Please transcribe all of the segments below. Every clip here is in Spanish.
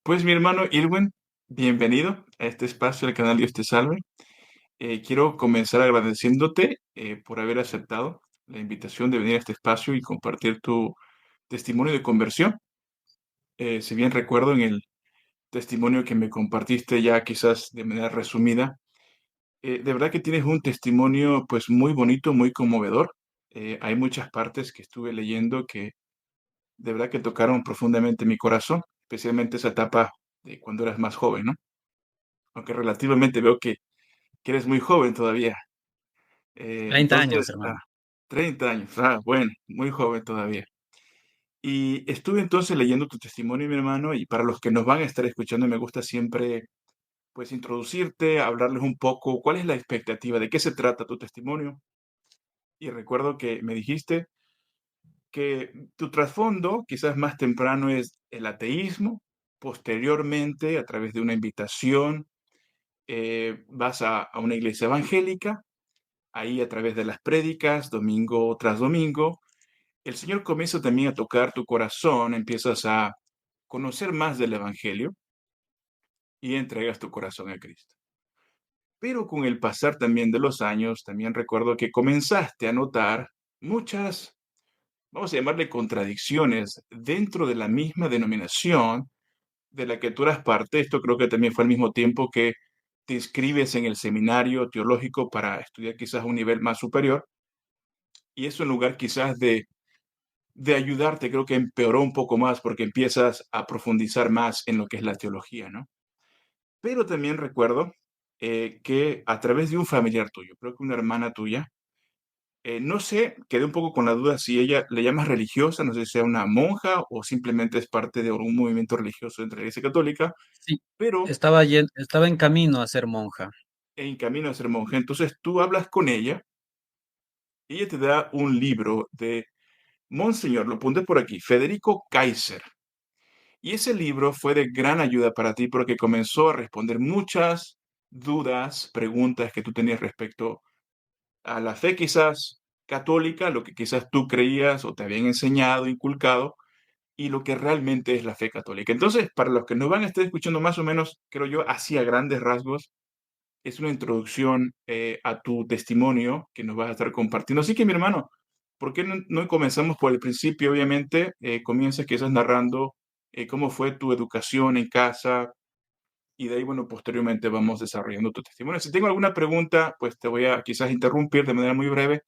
Pues mi hermano Irwin, bienvenido a este espacio del canal Dios te salve. Quiero comenzar agradeciéndote por haber aceptado la invitación de venir a este espacio y compartir tu testimonio de conversión. Si bien recuerdo en el testimonio que me compartiste ya quizás de manera resumida, de verdad que tienes un testimonio pues muy bonito, muy conmovedor. Hay muchas partes que estuve leyendo que de verdad que tocaron profundamente mi corazón, especialmente esa etapa de cuando eras más joven, ¿no? Aunque relativamente veo que eres muy joven todavía. 30 Entonces, años, hermano. 30 años, bueno, muy joven todavía. Y estuve entonces leyendo tu testimonio, mi hermano, y para los que nos van a estar escuchando, me gusta siempre, pues, introducirte, hablarles un poco cuál es la expectativa, de qué se trata tu testimonio. Y recuerdo que me dijiste que tu trasfondo, quizás más temprano, es el ateísmo. Posteriormente, a través de una invitación, vas a una iglesia evangélica. Ahí a través de las prédicas, domingo tras domingo, el Señor comienza también a tocar tu corazón, empiezas a conocer más del Evangelio y entregas tu corazón a Cristo. Pero con el pasar también de los años, también recuerdo que comenzaste a notar muchas, vamos a llamarle contradicciones dentro de la misma denominación de la que tú eras parte. Esto creo que también fue al mismo tiempo que te inscribes en el seminario teológico para estudiar quizás un nivel más superior. Y eso en lugar quizás de ayudarte, creo que empeoró un poco más porque empiezas a profundizar más en lo que es la teología, ¿no? Pero también recuerdo que a través de un familiar tuyo, creo que una hermana tuya, no sé, quedé un poco con la duda si ella le llamas religiosa, no sé si sea una monja o simplemente es parte de algún movimiento religioso entre la Iglesia Católica, Sí, pero estaba en camino a ser monja. en camino a ser monja. Entonces tú hablas con y ella te da un libro de Monseñor, lo puse por aquí, Federico Kaiser. Y ese libro fue de gran ayuda para ti porque comenzó a responder muchas dudas, preguntas que tú tenías respecto a la fe quizás católica, lo que quizás tú creías o te habían enseñado, inculcado, y lo que realmente es la fe católica. Entonces, para los que nos van a estar escuchando más o menos, creo yo, así a grandes rasgos, es una introducción a tu testimonio que nos vas a estar compartiendo. Así que, mi hermano, ¿por qué no comenzamos por el principio? Obviamente, comienzas quizás narrando cómo fue tu educación en casa y de ahí, bueno, posteriormente vamos desarrollando tu testimonio. Si tengo alguna pregunta, pues te voy a quizás interrumpir de manera muy breve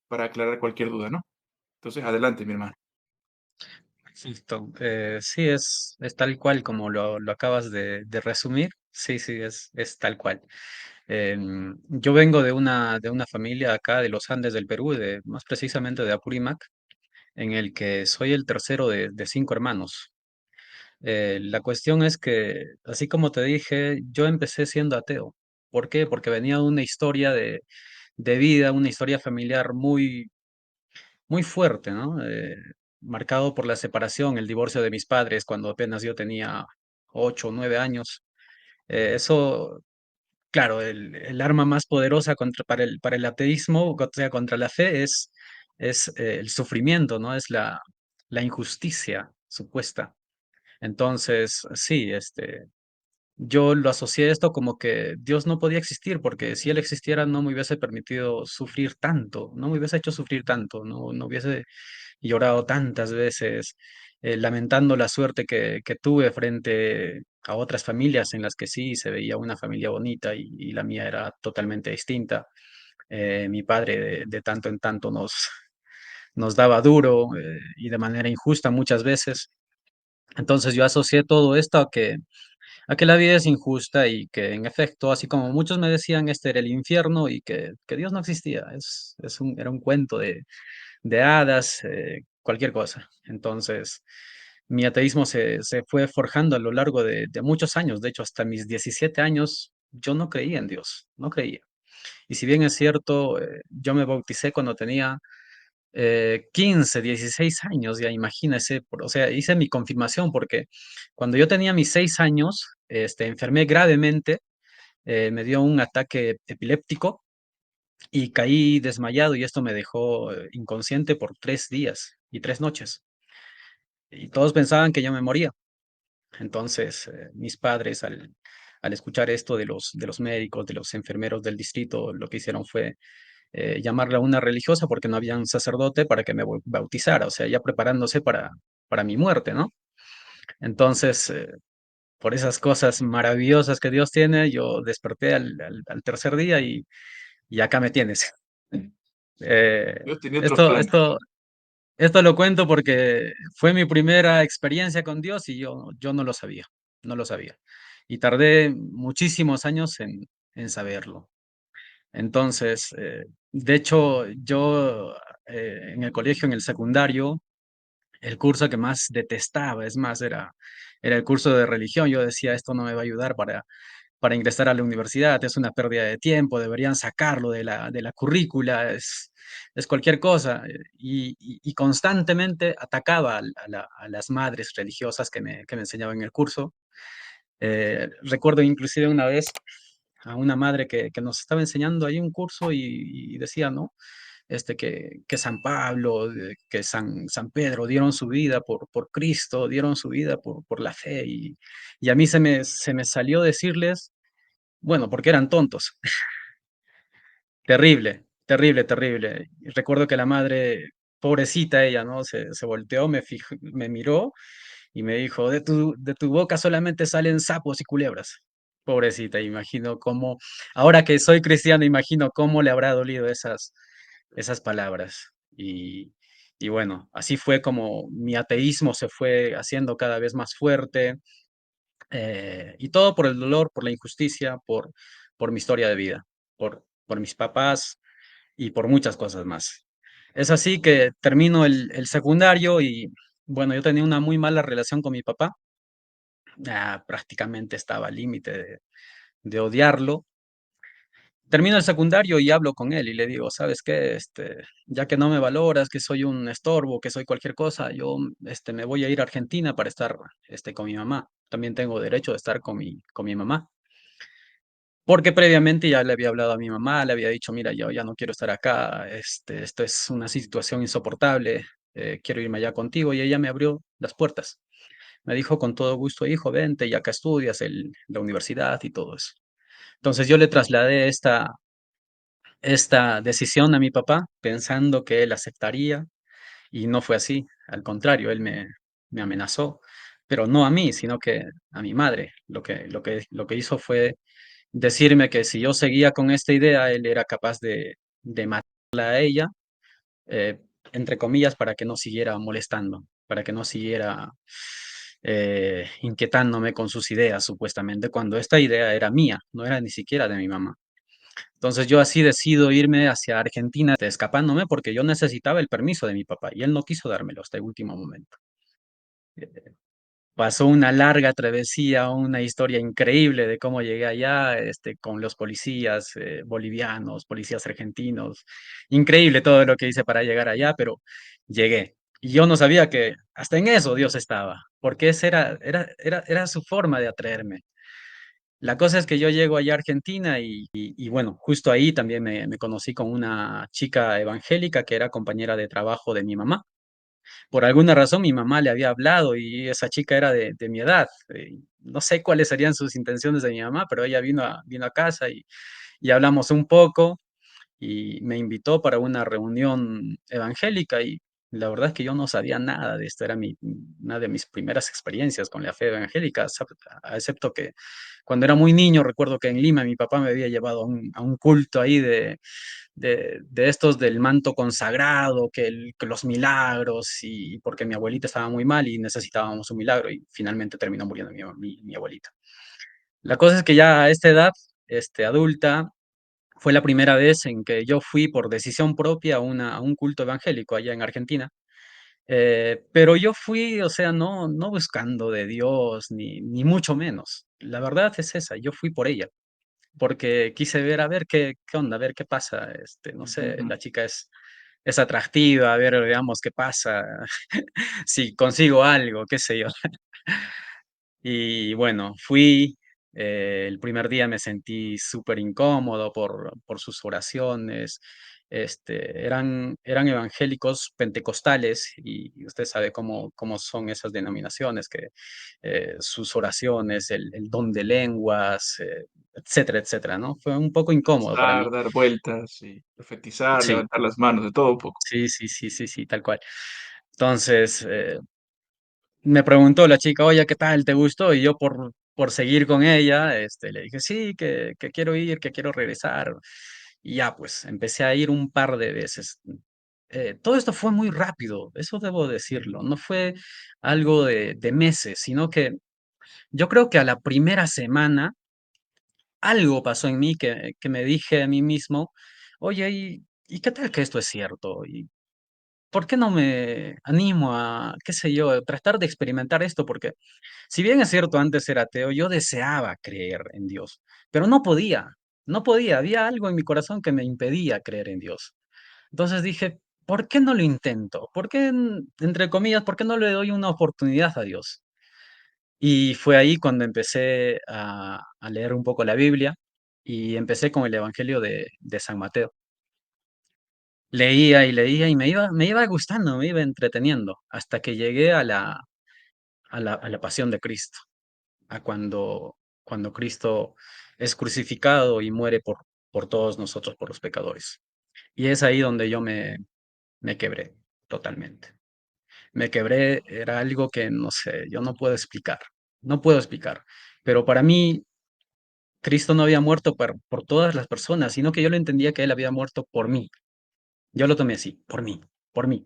para aclarar cualquier duda, ¿no? Entonces, adelante, mi hermano. Listo. Sí, es tal cual como lo acabas de resumir. Sí, sí, es tal cual. Yo vengo de una familia acá de los Andes del Perú, más precisamente de Apurímac, en el que soy el tercero de cinco hermanos. La cuestión es que, así como te dije, yo empecé siendo ateo. ¿Por qué? Porque venía de una historia de vida, una historia familiar muy fuerte, ¿no? Marcado por la separación, el divorcio de mis padres cuando apenas yo tenía 8 o 9 años. Eso, claro, el arma más poderosa para el ateísmo, o sea, contra la fe, es el sufrimiento, ¿no? Es la injusticia supuesta. Entonces, sí, yo lo asocié esto como que Dios no podía existir, porque si Él existiera no me hubiese permitido sufrir tanto, no me hubiese hecho sufrir tanto, no hubiese llorado tantas veces, lamentando la suerte que tuve frente a otras familias en las que sí se veía una familia bonita y la mía era totalmente distinta. Mi padre de tanto en tanto nos daba duro y de manera injusta muchas veces. Entonces yo asocié todo esto a que la vida es injusta y que en efecto, así como muchos me decían, este era el infierno y que Dios no existía, era un cuento de hadas, cualquier cosa. Entonces, mi ateísmo se fue forjando a lo largo de muchos años. De hecho, hasta mis 17 años, yo no creía en Dios, no creía. Y si bien es cierto, yo me bauticé cuando tenía 15, 16 años, ya imagínese, o sea, hice mi confirmación porque cuando yo tenía mis 6 años, enfermé gravemente, me dio un ataque epiléptico y caí desmayado y esto me dejó inconsciente por 3 días y 3 noches. Y todos pensaban que yo me moría. Entonces, mis padres, al escuchar esto de los médicos, de los enfermeros del distrito, lo que hicieron fue llamarle a una religiosa porque no había un sacerdote para que me bautizara, o sea, ya preparándose para mi muerte, ¿no? Entonces, por esas cosas maravillosas que Dios tiene, yo desperté al tercer día y acá me tienes. Eh, Dios tenía otros esto, planes. esto, esto lo cuento porque fue mi primera experiencia con Dios y yo no lo sabía, no lo sabía. Y tardé muchísimos años en saberlo. Entonces, de hecho, yo en el colegio, en el secundario, el curso que más detestaba, es más, era el curso de religión. Yo decía, esto no me va a ayudar para ingresar a la universidad, es una pérdida de tiempo, deberían sacarlo de la currícula, es cualquier cosa. Y constantemente atacaba a las madres religiosas que me enseñaban en el curso. Recuerdo inclusive una vez a una madre que nos estaba enseñando ahí un curso y decía, ¿no? Que San Pablo, que San Pedro dieron su vida por Cristo, dieron su vida por la fe. Y a mí se me salió decirles, bueno, porque eran tontos. Terrible, terrible, terrible. Y recuerdo que la madre, pobrecita ella, ¿no? Se volteó, me miró y me dijo, de tu boca solamente salen sapos y culebras. Pobrecita, imagino cómo, ahora que soy cristiano, imagino cómo le habrá dolido esas palabras. Y bueno, así fue como mi ateísmo se fue haciendo cada vez más fuerte, y todo por el dolor, por la injusticia, por mi historia de vida, por mis papás y por muchas cosas más. Es así que termino el secundario y bueno, yo tenía una muy mala relación con mi papá, prácticamente estaba al límite de odiarlo. Termino el secundario y hablo con él y le digo, ¿sabes qué? Ya que no me valoras, que soy un estorbo, que soy cualquier cosa, yo me voy a ir a Argentina para estar con mi mamá. También tengo derecho de estar con mi mamá. Porque previamente ya le había hablado a mi mamá, le había dicho, mira, yo ya no quiero estar acá, esto es una situación insoportable, quiero irme allá contigo. Y ella me abrió las puertas. Me dijo, con todo gusto, hijo, vente, y acá estudias la universidad y todo eso. Entonces yo le trasladé esta decisión a mi papá, pensando que él aceptaría, y no fue así. Al contrario, me amenazó, pero no a mí, sino que a mi madre. Lo que hizo fue decirme que si yo seguía con esta idea, él era capaz de matarla a ella, eh, entre comillas, para que no siguiera molestando, para que no siguiera inquietándome con sus ideas, supuestamente, cuando esta idea era mía, no era ni siquiera de mi mamá. Entonces yo así decido irme hacia Argentina, escapándome porque yo necesitaba el permiso de mi papá y él no quiso dármelo hasta el último momento. Pasó una larga travesía, una historia increíble de cómo llegué allá, con los policías bolivianos, policías argentinos. Increíble todo lo que hice para llegar allá, pero llegué. Y yo no sabía que hasta en eso Dios estaba, porque esa era su forma de atraerme. La cosa es que yo llego allá a Argentina y bueno, justo ahí también me conocí con una chica evangélica que era compañera de trabajo de mi mamá. Por alguna razón mi mamá le había hablado y esa chica era de mi edad. No sé cuáles serían sus intenciones de mi mamá, pero ella vino a casa y hablamos un poco y me invitó para una reunión evangélica y la verdad es que yo no sabía nada de esto, era una de mis primeras experiencias con la fe evangélica, excepto que cuando era muy niño recuerdo que en Lima mi papá me había llevado a un culto ahí de estos del manto consagrado, que los milagros, y porque mi abuelita estaba muy mal y necesitábamos un milagro y finalmente terminó muriendo mi abuelita. La cosa es que ya a esta edad, adulta, fue la primera vez en que yo fui por decisión propia a un culto evangélico allá en Argentina. Pero yo fui, o sea, no buscando de Dios, ni mucho menos. La verdad es esa, yo fui por ella, porque quise ver, a ver qué onda, a ver qué pasa. No sé, Ujú. la chica es atractiva, a ver, veamos qué pasa, si consigo algo, qué sé yo. Y bueno, fui, El primer día me sentí súper incómodo por sus oraciones. Eran evangélicos pentecostales y usted sabe cómo son esas denominaciones, que sus oraciones, el don de lenguas, etcétera, etcétera, ¿no? Fue un poco incómodo para mí. Dar vueltas y profetizar, Sí, levantar las manos, de todo un poco. sí, sí, sí, sí, sí, tal cual. Entonces, me preguntó la chica, oye, ¿qué tal? ¿Te gustó? Y yo por seguir con ella, le dije, sí, que quiero ir, que quiero regresar. Y ya, pues, empecé a ir un par de veces. Todo esto fue muy rápido, eso debo decirlo. No fue algo de meses, sino que yo creo que a la primera semana algo pasó en mí que me dije a mí mismo, oye, ¿y qué tal que esto es cierto? ¿Y por qué no me animo a, qué sé yo, tratar de experimentar esto? Porque si bien es cierto, antes era ateo, yo deseaba creer en Dios, pero no podía, no podía, había algo en mi corazón que me impedía creer en Dios. Entonces dije, ¿por qué no lo intento? ¿Por qué, entre comillas, por qué no le doy una oportunidad a Dios? Y fue ahí cuando empecé a leer un poco la Biblia y empecé con el Evangelio de San Mateo. Leía y me iba gustando, me iba entreteniendo, hasta que llegué a la pasión de Cristo, a cuando Cristo es crucificado y muere por todos nosotros, por los pecadores. Y es ahí donde yo me quebré totalmente. Me quebré, era algo que no sé, yo no puedo explicar, no puedo explicar. Pero para mí, Cristo no había muerto por todas las personas, sino que yo lo entendía que Él había muerto por mí. Yo lo tomé así, por mí, por mí.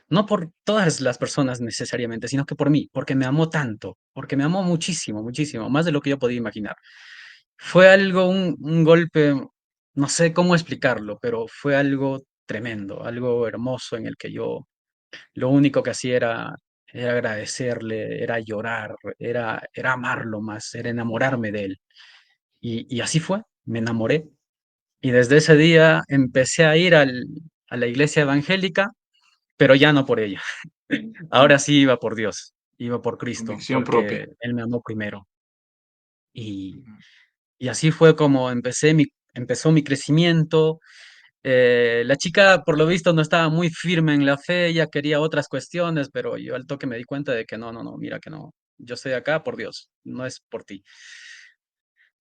No por todas las personas necesariamente, sino que por mí, porque me amó tanto, porque me amó muchísimo, muchísimo, más de lo que yo podía imaginar. Fue algo, un golpe, no sé cómo explicarlo, pero fue algo tremendo, algo hermoso en el que yo lo único que hacía era agradecerle, era llorar, era amarlo más, era enamorarme de él. Y así fue, me enamoré. Y desde ese día empecé a ir a la iglesia evangélica, pero ya no por ella. Mm, Ahora sí iba por Dios, iba por Cristo, convicción propia. porque Él me amó primero. Y, Ujú. y así fue como empezó mi crecimiento. La chica, por lo visto, no estaba muy firme en la fe, ella quería otras cuestiones, pero yo al toque me di cuenta de que no, no, no, mira que no, yo estoy acá por Dios, no es por ti.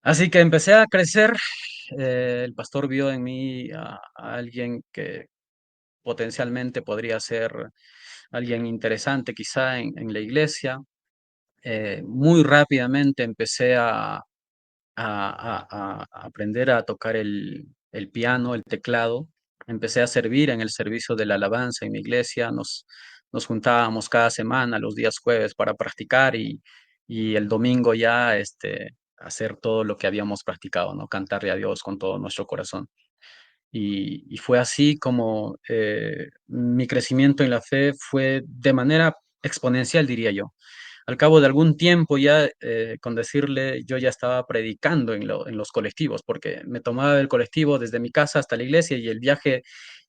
Así que empecé a crecer, el pastor vio en mí a alguien que potencialmente podría ser alguien interesante quizá en la iglesia. Muy rápidamente empecé a aprender a tocar el piano, el teclado. Empecé a servir en el servicio de la alabanza en mi iglesia. Nos juntábamos cada semana, los días jueves, para practicar y el domingo ya hacer todo lo que habíamos practicado, ¿no? Cantarle a Dios con todo nuestro corazón. Y fue así como mi crecimiento en la fe fue de manera exponencial, diría yo. Al cabo de algún tiempo ya, con decirle, yo ya estaba predicando en los colectivos, porque me tomaba el colectivo desde mi casa hasta la iglesia y el viaje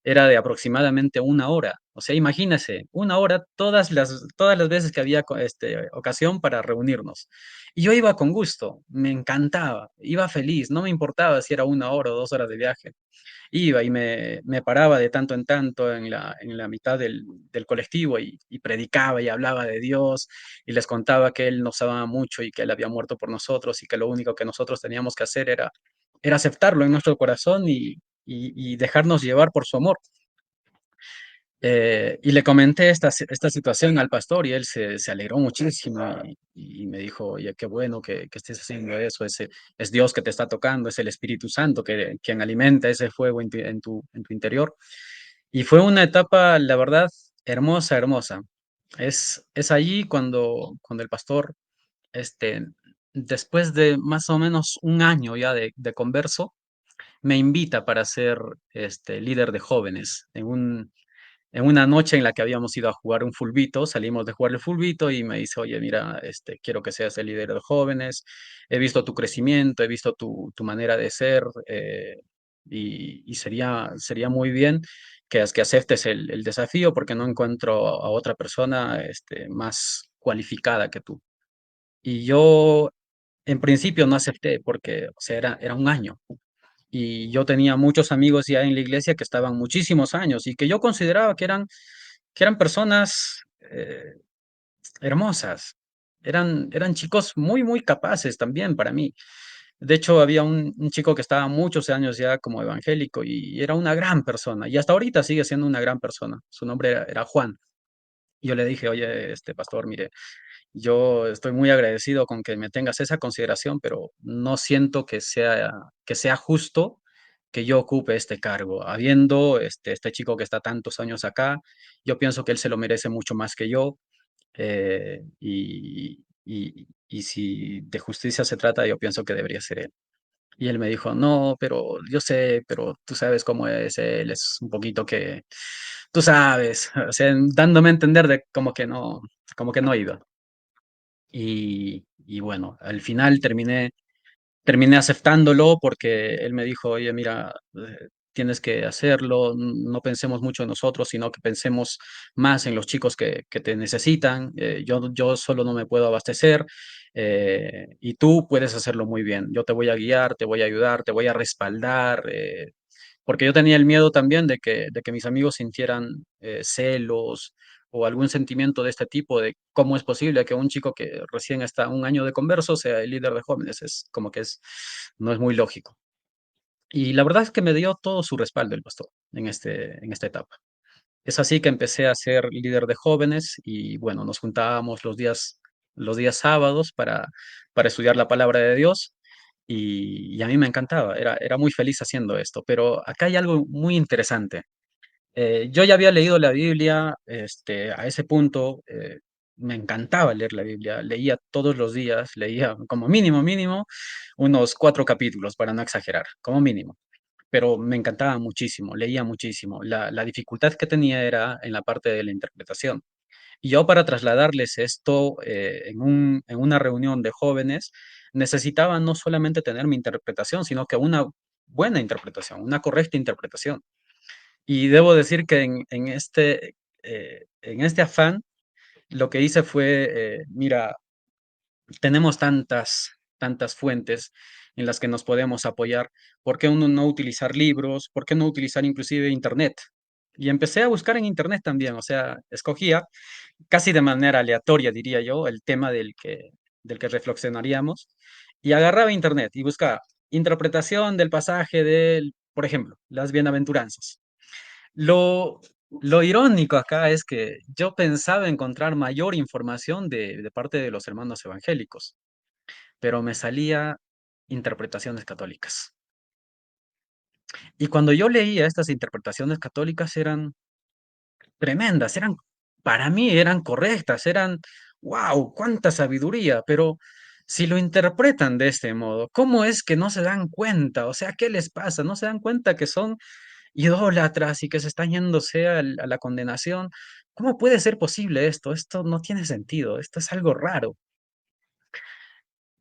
era de aproximadamente una hora. O sea, imagínese, una hora todas las veces que había ocasión para reunirnos. Y yo iba con gusto, me encantaba, iba feliz, no me importaba si era una hora o 2 horas de viaje. Iba y me paraba de tanto en tanto en la mitad del colectivo y predicaba y hablaba de Dios y les contaba que Él nos amaba mucho y que Él había muerto por nosotros y que lo único que nosotros teníamos que hacer era aceptarlo en nuestro corazón y dejarnos llevar por su amor. Y le comenté esta situación al pastor y él se alegró muchísimo y me dijo, oye, qué bueno que estés haciendo eso, es Dios que te está tocando, es el Espíritu Santo quien alimenta ese fuego en tu interior. Y fue una etapa, la verdad, hermosa, hermosa. Es allí cuando el pastor, este, después de más o menos un año ya de converso, me invita para ser líder de jóvenes en una noche en la que habíamos ido a jugar un fulbito, salimos de jugar el fulbito y me dice, oye, mira, quiero que seas el líder de jóvenes, he visto tu crecimiento, he visto tu manera de ser, y sería muy bien que aceptes el desafío porque no encuentro a otra persona más cualificada que tú. Y yo en principio no acepté porque, o sea, era un año. Y yo tenía muchos amigos ya en la iglesia que estaban muchísimos años y que yo consideraba que eran personas hermosas. Eran chicos muy, muy capaces también para mí. De hecho, había un chico que estaba muchos años ya como evangélico y era una gran persona. Y hasta ahorita sigue siendo una gran persona. Su nombre era Juan. Y yo le dije, oye, este pastor, mire, yo estoy muy agradecido con que me tengas esa consideración, pero no siento que sea justo que yo ocupe este cargo. Habiendo este chico que está tantos años acá, yo pienso que él se lo merece mucho más que yo. Y si de justicia se trata, yo pienso que debería ser él. Y él me dijo, no, pero yo sé, pero tú sabes cómo es él, es un poquito que, tú sabes, o sea, dándome a entender de como que no iba. Y bueno, al final terminé aceptándolo porque él me dijo, oye, mira, tienes que hacerlo, no pensemos mucho en nosotros, sino que pensemos más en los chicos que te necesitan. Yo solo no me puedo abastecer y tú puedes hacerlo muy bien. Yo te voy a guiar, te voy a ayudar, te voy a respaldar. Porque yo tenía el miedo también de que mis amigos sintieran celos o algún sentimiento de este tipo, de cómo es posible que un chico que recién está un año de converso sea el líder de jóvenes. Es como que no es muy lógico. Y la verdad es que me dio todo su respaldo el pastor en esta etapa. Es así que empecé a ser líder de jóvenes y bueno, nos juntábamos los días sábados para estudiar la palabra de Dios y a mí me encantaba, era muy feliz haciendo esto, pero acá hay algo muy interesante. Yo ya había leído la Biblia, a ese punto me encantaba leer la Biblia, leía todos los días, leía como mínimo, unos 4 capítulos, para no exagerar, como mínimo, pero me encantaba muchísimo, leía muchísimo. La dificultad que tenía era en la parte de la interpretación. Y yo para trasladarles esto en una reunión de jóvenes, necesitaba no solamente tener mi interpretación, sino que una buena interpretación, una correcta interpretación. Y debo decir que en este afán, lo que hice fue, mira, tenemos tantas fuentes en las que nos podemos apoyar. ¿Por qué uno no utilizar libros? ¿Por qué no utilizar inclusive Internet? Y empecé a buscar en Internet también, o sea, escogía casi de manera aleatoria, diría yo, el tema del que reflexionaríamos y agarraba Internet y buscaba interpretación del pasaje por ejemplo, las bienaventuranzas. Lo, lo irónico acá es que yo pensaba encontrar mayor información de parte de los hermanos evangélicos, pero me salía interpretaciones católicas. Y cuando yo leía estas interpretaciones católicas eran tremendas, para mí eran correctas, wow, cuánta sabiduría, pero si lo interpretan de este modo, ¿cómo es que no se dan cuenta? O sea, ¿qué les pasa? ¿No se dan cuenta que son idólatras y que se están yéndose a la condenación? ¿Cómo puede ser posible esto? Esto no tiene sentido, esto es algo raro.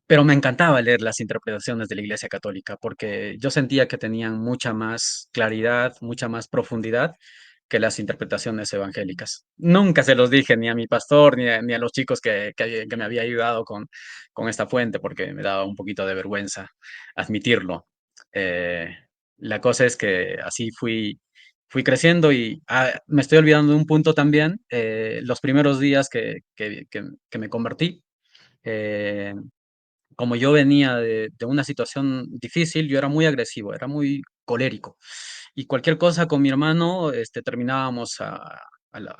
Pero me encantaba leer las interpretaciones de la Iglesia Católica porque yo sentía que tenían mucha más claridad, mucha más profundidad que las interpretaciones evangélicas. Nunca se los dije ni a mi pastor ni a los chicos que me había ayudado con esta fuente porque me daba un poquito de vergüenza admitirlo. Eh, la cosa es que así fui creciendo y me estoy olvidando de un punto también. Los primeros días que me convertí, eh, como yo venía de una situación difícil, yo era muy agresivo, era muy colérico. Y cualquier cosa con mi hermano, terminábamos a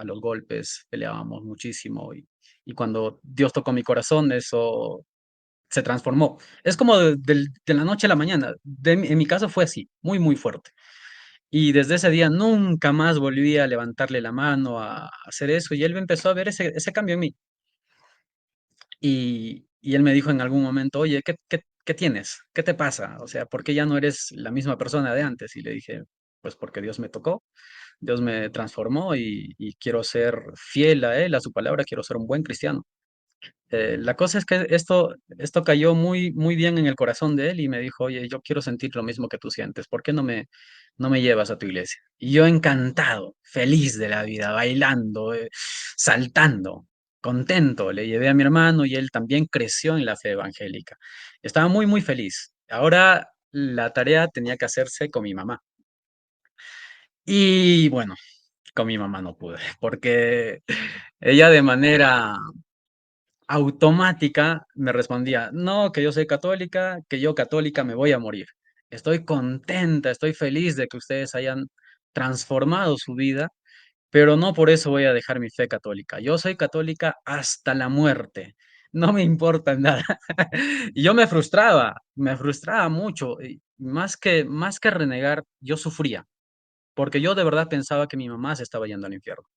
los golpes, peleábamos muchísimo. Y cuando Dios tocó mi corazón, eso se transformó. Es como de la noche a la mañana. En mi caso fue así, muy, muy fuerte. Y desde ese día nunca más volví a levantarle la mano, a hacer eso. Y él empezó a ver ese cambio en mí. Y él me dijo en algún momento, oye, ¿qué tienes? ¿Qué te pasa? O sea, ¿por qué ya no eres la misma persona de antes? Y le dije, pues porque Dios me tocó, Dios me transformó y quiero ser fiel a Él, a su palabra, quiero ser un buen cristiano. La cosa es que esto cayó muy, muy bien en el corazón de él y me dijo, oye, yo quiero sentir lo mismo que tú sientes, ¿por qué no me llevas a tu iglesia? Y yo encantado, feliz de la vida, bailando, saltando. contento. Le llevé a mi hermano y él también creció en la fe evangélica. Estaba muy, muy feliz. Ahora la tarea tenía que hacerse con mi mamá. Y bueno, con mi mamá no pude, porque ella de manera automática me respondía, no, que yo soy católica, que yo católica me voy a morir. Estoy contenta, estoy feliz de que ustedes hayan transformado su vida, pero no por eso voy a dejar mi fe católica. Yo soy católica hasta la muerte. No me importa nada. Y yo me frustraba mucho. Y más que renegar, yo sufría, porque yo de verdad pensaba que mi mamá se estaba yendo al infierno.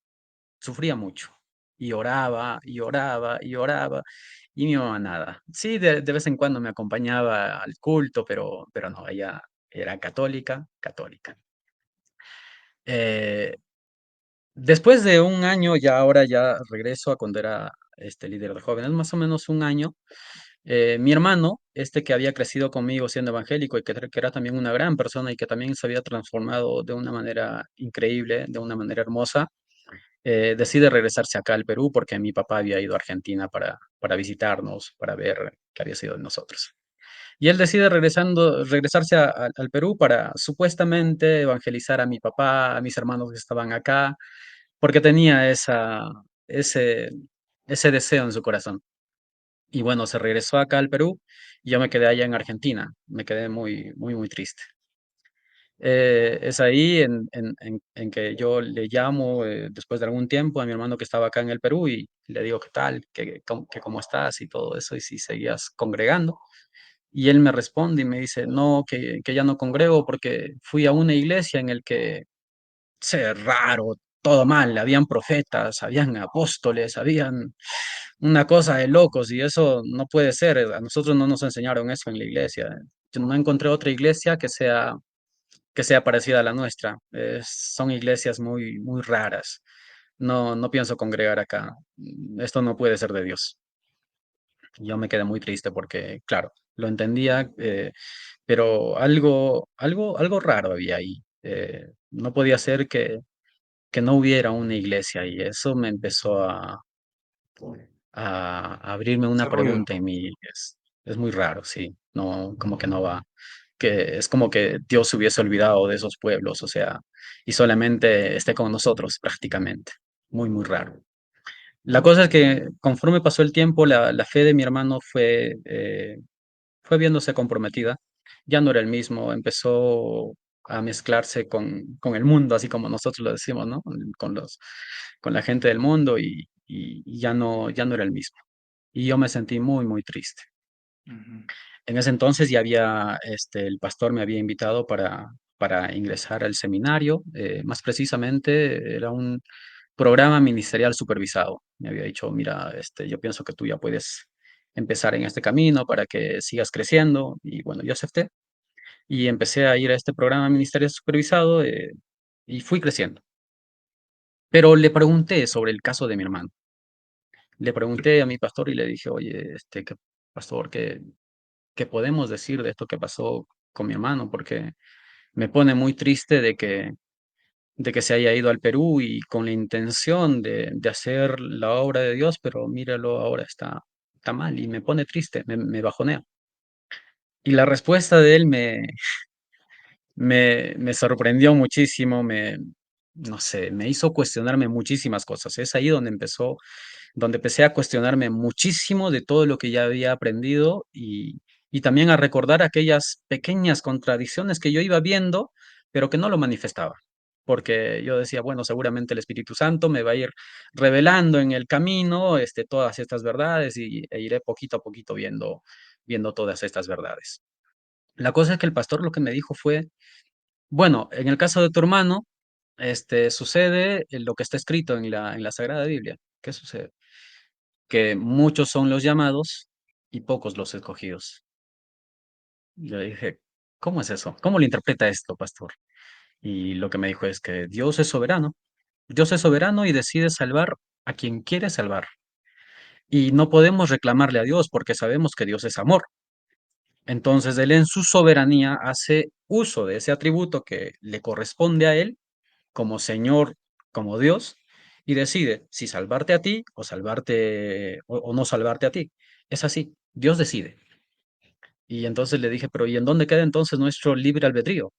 Sufría mucho. Y oraba, y oraba, y oraba, y mi mamá nada. Sí, de vez en cuando me acompañaba al culto, pero no, ella era católica, católica. Eh, Después de un año, ya ahora ya regreso a cuando era líder de jóvenes, más o menos un año, mi hermano, que había crecido conmigo siendo evangélico y que era también una gran persona y que también se había transformado de una manera increíble, de una manera hermosa, decide regresarse acá al Perú porque mi papá había ido a Argentina para visitarnos, para ver qué había sido de nosotros. Y él decide regresarse al Perú para supuestamente evangelizar a mi papá, a mis hermanos que estaban acá, porque tenía ese, ese deseo en su corazón. Y bueno, se regresó acá al Perú y yo me quedé allá en Argentina. Me quedé muy, muy, muy triste. Es ahí en que yo le llamo después de algún tiempo a mi hermano que estaba acá en el Perú y le digo qué tal, que cómo estás y todo eso, y si seguías congregando. Y él me responde y me dice, no, que ya no congrego porque fui a una iglesia en el que raro, todo mal, habían profetas, habían apóstoles, habían una cosa de locos y eso no puede ser. A nosotros no nos enseñaron eso en la iglesia. Yo no encontré otra iglesia que sea parecida a la nuestra. Son iglesias muy, muy raras. No, no pienso congregar acá. Esto no puede ser de Dios. Yo me quedé muy triste porque, claro, lo entendía, pero algo raro había ahí. No podía ser que no hubiera una iglesia y eso me empezó a abrirme una Ese ruido. pregunta en mí. Es muy raro, sí. No, como que no va. Que es como que Dios se hubiese olvidado de esos pueblos, o sea, y solamente esté con nosotros prácticamente. Muy, muy raro. La cosa es que conforme pasó el tiempo, la fe de mi hermano fue viéndose comprometida. Ya no era el mismo, empezó a mezclarse con el mundo, así como nosotros lo decimos, ¿no? Con la gente del mundo y ya no era el mismo. Y yo me sentí muy, muy triste. Ujú. En ese entonces ya había, el pastor me había invitado para ingresar al seminario, más precisamente era un programa ministerial supervisado. Me había dicho, mira, yo pienso que tú ya puedes empezar en este camino para que sigas creciendo. Y bueno, yo acepté y empecé a ir a este programa ministerial supervisado y fui creciendo. Pero le pregunté sobre el caso de mi hermano. Le pregunté a mi pastor y le dije, oye, pastor, ¿qué podemos decir de esto que pasó con mi hermano? Porque me pone muy triste de que se haya ido al Perú y con la intención de hacer la obra de Dios, pero míralo, ahora está mal y me pone triste, me bajonea. Y la respuesta de él me sorprendió muchísimo, no sé, me hizo cuestionarme muchísimas cosas. Es ahí donde empecé a cuestionarme muchísimo de todo lo que ya había aprendido y también a recordar aquellas pequeñas contradicciones que yo iba viendo, pero que no lo manifestaba. Porque yo decía, bueno, seguramente el Espíritu Santo me va a ir revelando en el camino, todas estas verdades e iré poquito a poquito viendo todas estas verdades. La cosa es que el pastor lo que me dijo fue, bueno, en el caso de tu hermano, sucede lo que está escrito en la Sagrada Biblia. ¿Qué sucede? Que muchos son los llamados y pocos los escogidos. Yo dije, ¿cómo es eso? ¿Cómo lo interpreta esto, pastor? Y lo que me dijo es que Dios es soberano. Dios es soberano y decide salvar a quien quiere salvar. Y no podemos reclamarle a Dios porque sabemos que Dios es amor. Entonces Él en su soberanía hace uso de ese atributo que le corresponde a Él como Señor, como Dios, y decide si salvarte a ti o salvarte o no salvarte a ti. Es así, Dios decide. Y entonces le dije, pero ¿y en dónde queda entonces nuestro libre albedrío?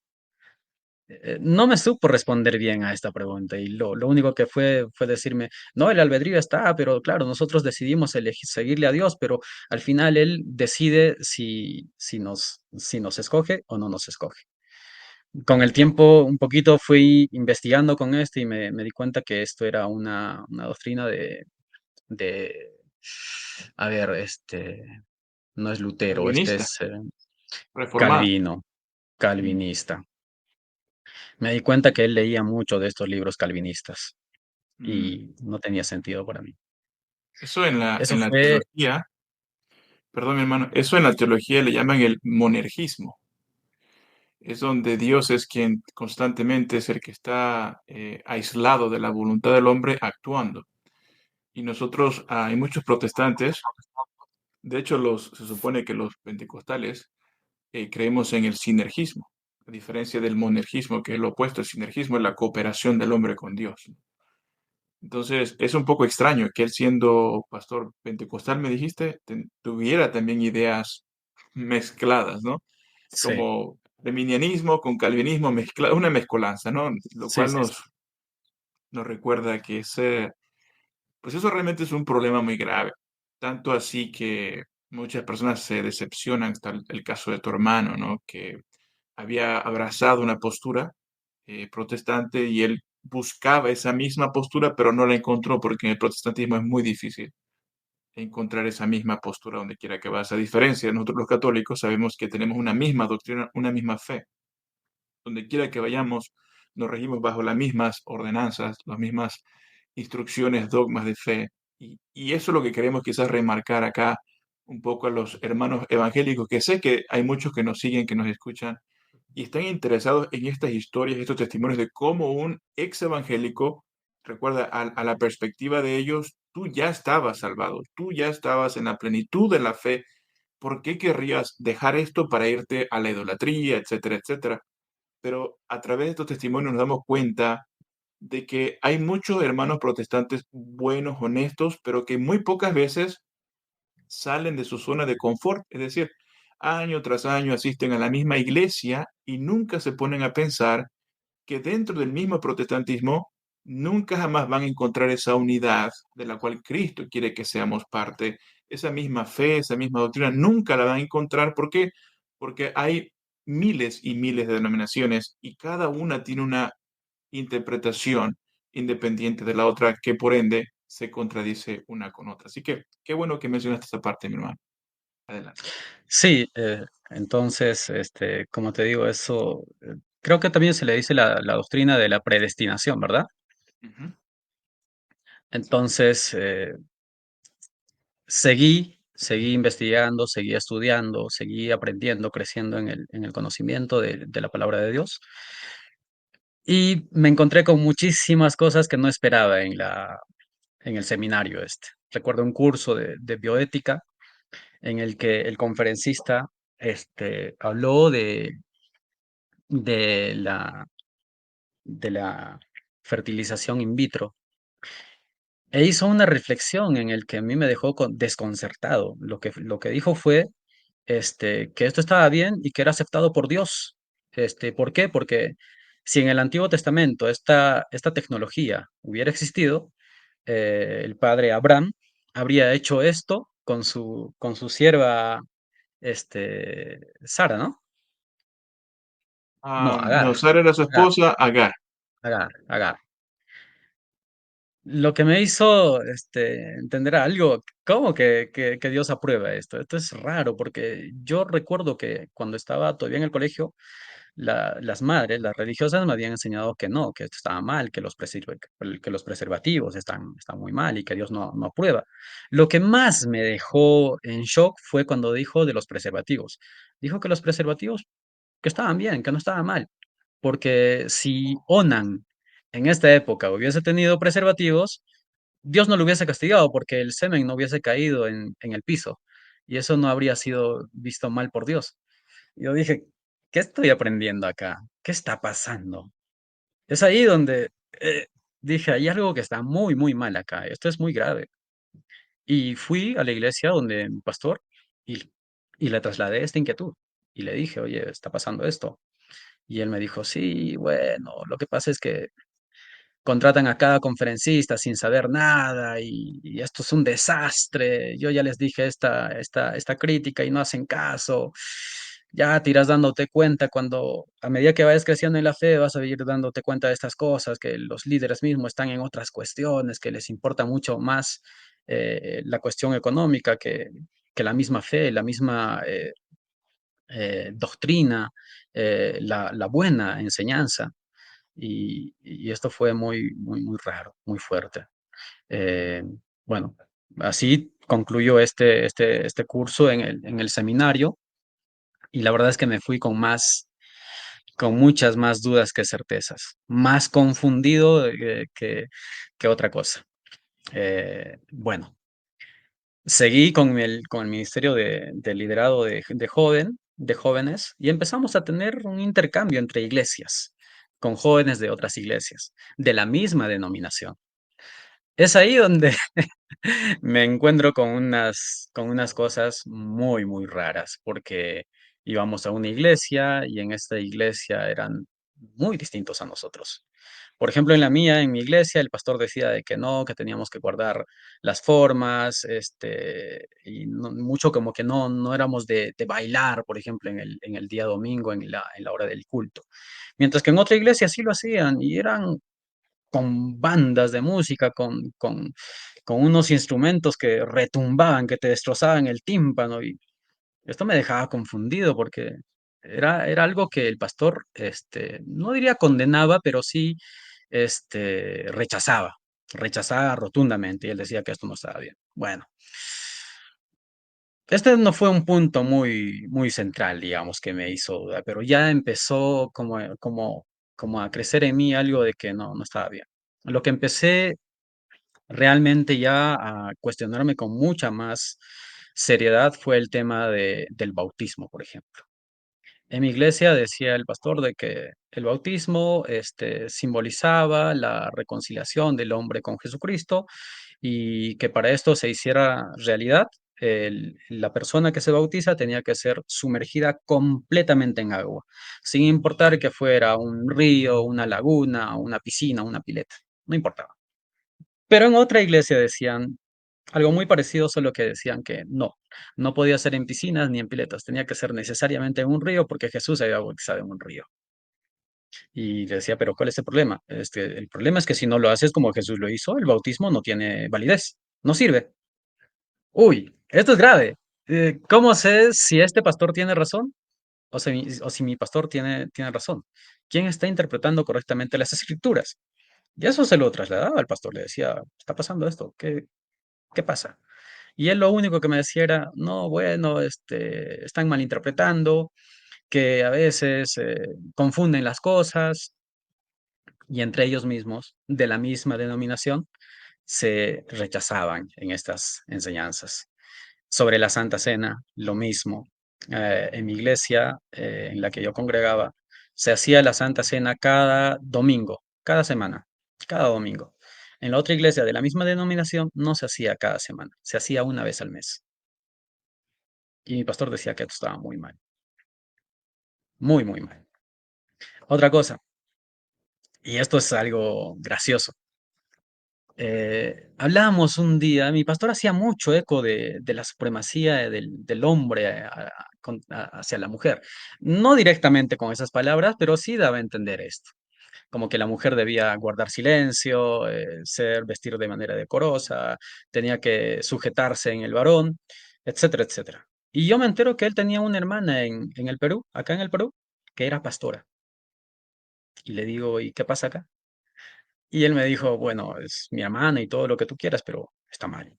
No me supo responder bien a esta pregunta y lo único que fue decirme, no, el albedrío está, pero claro, nosotros decidimos seguirle a Dios, pero al final Él decide si nos escoge o no nos escoge. Con el tiempo, un poquito fui investigando con esto y me di cuenta que esto era una doctrina de, a ver, no es Lutero, este Calvinista, es reformada. Calvino, Mm, calvinista. Me di cuenta que él leía mucho de estos libros calvinistas mm. y no tenía sentido para mí. Eso Eso en la fue, teología, perdón, mi hermano, eso en la teología le llaman el monergismo. Es donde Dios es quien constantemente es el que está aislado de la voluntad del hombre actuando. Y nosotros, hay muchos protestantes, de hecho se supone que los pentecostales creemos en el sinergismo, a diferencia del monergismo, que es lo opuesto. El sinergismo es la cooperación del hombre con Dios. Entonces, es un poco extraño que él siendo pastor pentecostal, me dijiste, tuviera también ideas mezcladas, ¿no? sí, Como feminianismo con calvinismo, una mezcolanza, ¿no? Lo sí, cual sí, sí, nos recuerda que pues eso realmente es un problema muy grave. Tanto así que muchas personas se decepcionan, está el caso de tu hermano, ¿no? Que había abrazado una postura protestante y él buscaba esa misma postura, pero no la encontró porque en el protestantismo es muy difícil encontrar esa misma postura donde quiera que vas. A diferencia de nosotros los católicos, sabemos que tenemos una misma doctrina, una misma fe. Donde quiera que vayamos, nos regimos bajo las mismas ordenanzas, las mismas instrucciones, dogmas de fe. Y eso es lo que queremos quizás remarcar acá un poco a los hermanos evangélicos, que sé que hay muchos que nos siguen, que nos escuchan y están interesados en estas historias, estos testimonios de cómo un ex evangélico, recuerda, a la perspectiva de ellos, tú ya estabas salvado, tú ya estabas en la plenitud de la fe. ¿Por qué querrías dejar esto para irte a la idolatría, etcétera, etcétera? Pero a través de estos testimonios nos damos cuenta de que hay muchos hermanos protestantes buenos, honestos, pero que muy pocas veces salen de su zona de confort, es decir, año tras año asisten a la misma iglesia y nunca se ponen a pensar que dentro del mismo protestantismo nunca jamás van a encontrar esa unidad de la cual Cristo quiere que seamos parte, esa misma fe, esa misma doctrina, nunca la van a encontrar. ¿Por qué? Porque hay miles y miles de denominaciones y cada una tiene una interpretación independiente de la otra que por ende se contradice una con otra. Así que qué bueno que mencionaste esta parte, mi hermano. Adelante. sí, entonces, como te digo, eso, creo que también se le dice la doctrina de la predestinación, ¿verdad? Ujú. Entonces, seguí investigando, seguí estudiando, seguí aprendiendo, creciendo en el conocimiento de la palabra de Dios. Y me encontré con muchísimas cosas que no esperaba en el seminario este. Recuerdo un curso de bioética en el que el conferencista habló de la, de la fertilización in vitro e hizo una reflexión en el que a mí me dejó desconcertado. Lo que dijo fue que esto estaba bien y que era aceptado por Dios. ¿Por qué? Porque si en el Antiguo Testamento esta tecnología hubiera existido, el padre Abraham habría hecho esto con su sierva, Sara, ¿no? No, No, Agar, Sara era su Agar, esposa, Agar. Agar. Lo que me hizo entender algo, ¿cómo que Dios aprueba esto? Esto es raro porque yo recuerdo que cuando estaba todavía en el colegio, las madres, las religiosas me habían enseñado que no, que esto estaba mal, que los preservativos están muy mal y que Dios no aprueba. Lo que más me dejó en shock fue cuando dijo de los preservativos. Dijo que los preservativos que estaban bien, que no estaban mal, porque si Onan en esta época hubiese tenido preservativos, Dios no lo hubiese castigado porque el semen no hubiese caído en el piso y eso no habría sido visto mal por Dios. Yo dije, ¿qué estoy aprendiendo acá? ¿Qué está pasando? Es ahí donde dije, hay algo que está muy, muy mal acá, esto es muy grave. Y fui a la iglesia donde mi pastor y, y le trasladé esta inquietud. Y le dije, oye, está pasando esto. Y él me dijo, sí, bueno, lo que pasa es que contratan a cada conferencista sin saber nada y esto es un desastre. Yo ya les dije esta crítica y no hacen caso. Ya te irás dándote cuenta cuando, a medida que vayas creciendo en la fe, vas a ir dándote cuenta de estas cosas, que los líderes mismos están en otras cuestiones, que les importa mucho más la cuestión económica que la misma fe, la misma doctrina, la buena enseñanza. Y esto fue muy, muy, muy raro, muy fuerte. Eh, bueno, así concluyó este curso en el seminario y la verdad es que me fui con muchas más dudas que certezas, más confundido que otra cosa. Bueno, seguí con el Ministerio de Liderado de jóvenes y empezamos a tener un intercambio entre iglesias, con jóvenes de otras iglesias, de la misma denominación. Es ahí donde me encuentro con unas cosas muy, muy raras, porque íbamos a una iglesia y en esta iglesia eran muy distintos a nosotros. Por ejemplo, en la mía, en mi iglesia, el pastor decía de que no, que teníamos que guardar las formas, y mucho como que no éramos de bailar, por ejemplo, en el día domingo, en la hora del culto. Mientras que en otra iglesia sí lo hacían y eran con bandas de música, con unos instrumentos que retumbaban, que te destrozaban el tímpano. Y esto me dejaba confundido porque era algo que el pastor, no diría condenaba, pero sí, rechazaba, rechazaba rotundamente. Y él decía que esto no estaba bien. Bueno, este no fue un punto muy, muy central, digamos, que me hizo dudar, pero ya empezó como a crecer en mí algo de que no estaba bien. Lo que empecé realmente ya a cuestionarme con mucha más seriedad fue el tema del bautismo, por ejemplo. En mi iglesia decía el pastor de que el bautismo, simbolizaba la reconciliación del hombre con Jesucristo y que para esto se hiciera realidad, la persona que se bautiza tenía que ser sumergida completamente en agua, sin importar que fuera un río, una laguna, una piscina, una pileta, no importaba. Pero en otra iglesia decían algo muy parecido, solo que decían que no podía ser en piscinas ni en piletas, tenía que ser necesariamente en un río porque Jesús se había bautizado en un río. Y decía, pero ¿cuál es el problema? El problema es que si no lo haces como Jesús lo hizo, el bautismo no tiene validez, no sirve. Uy, esto es grave. ¿Cómo sé si este pastor tiene razón o si mi pastor tiene razón? ¿Quién está interpretando correctamente las escrituras? Y eso se lo trasladaba al pastor, le decía, está pasando esto, ¿qué pasa? Y él lo único que me decía era, no, bueno, están malinterpretando, que a veces confunden las cosas y entre ellos mismos, de la misma denominación, se rechazaban en estas enseñanzas. Sobre la Santa Cena, lo mismo. En mi iglesia, en la que yo congregaba, se hacía la Santa Cena cada domingo, cada semana, cada domingo. En la otra iglesia de la misma denominación no se hacía cada semana, se hacía una vez al mes. Y mi pastor decía que esto estaba muy mal, muy, muy mal. Otra cosa, y esto es algo gracioso. Hablábamos un día, mi pastor hacía mucho eco de la supremacía del hombre hacia la mujer. No directamente con esas palabras, pero sí daba a entender esto. Como que la mujer debía guardar silencio, vestir de manera decorosa, tenía que sujetarse en el varón, etcétera, etcétera. Y yo me entero que él tenía una hermana en el Perú, acá en el Perú, que era pastora. Y le digo, ¿y qué pasa acá? Y él me dijo, bueno, es mi hermana y todo lo que tú quieras, pero está mal.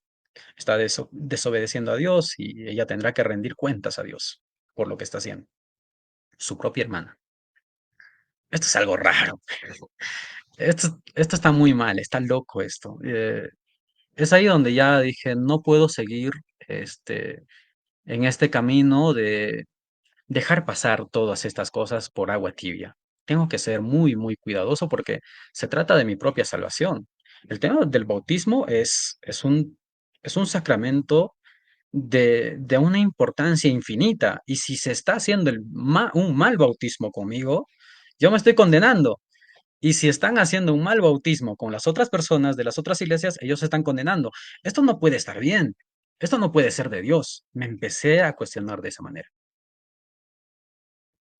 Está desobedeciendo a Dios y ella tendrá que rendir cuentas a Dios por lo que está haciendo. Su propia hermana. Esto es algo raro. Esto está muy mal, está loco esto. Es ahí donde ya dije, no puedo seguir este, en este camino de dejar pasar todas estas cosas por agua tibia. tengo que ser muy, muy cuidadoso porque se trata de mi propia salvación. El tema del bautismo es un sacramento de una importancia infinita. Y si se está haciendo un mal bautismo conmigo, yo me estoy condenando. Y si están haciendo un mal bautismo con las otras personas de las otras iglesias, ellos se están condenando. Esto no puede estar bien. Esto no puede ser de Dios. Me empecé a cuestionar de esa manera.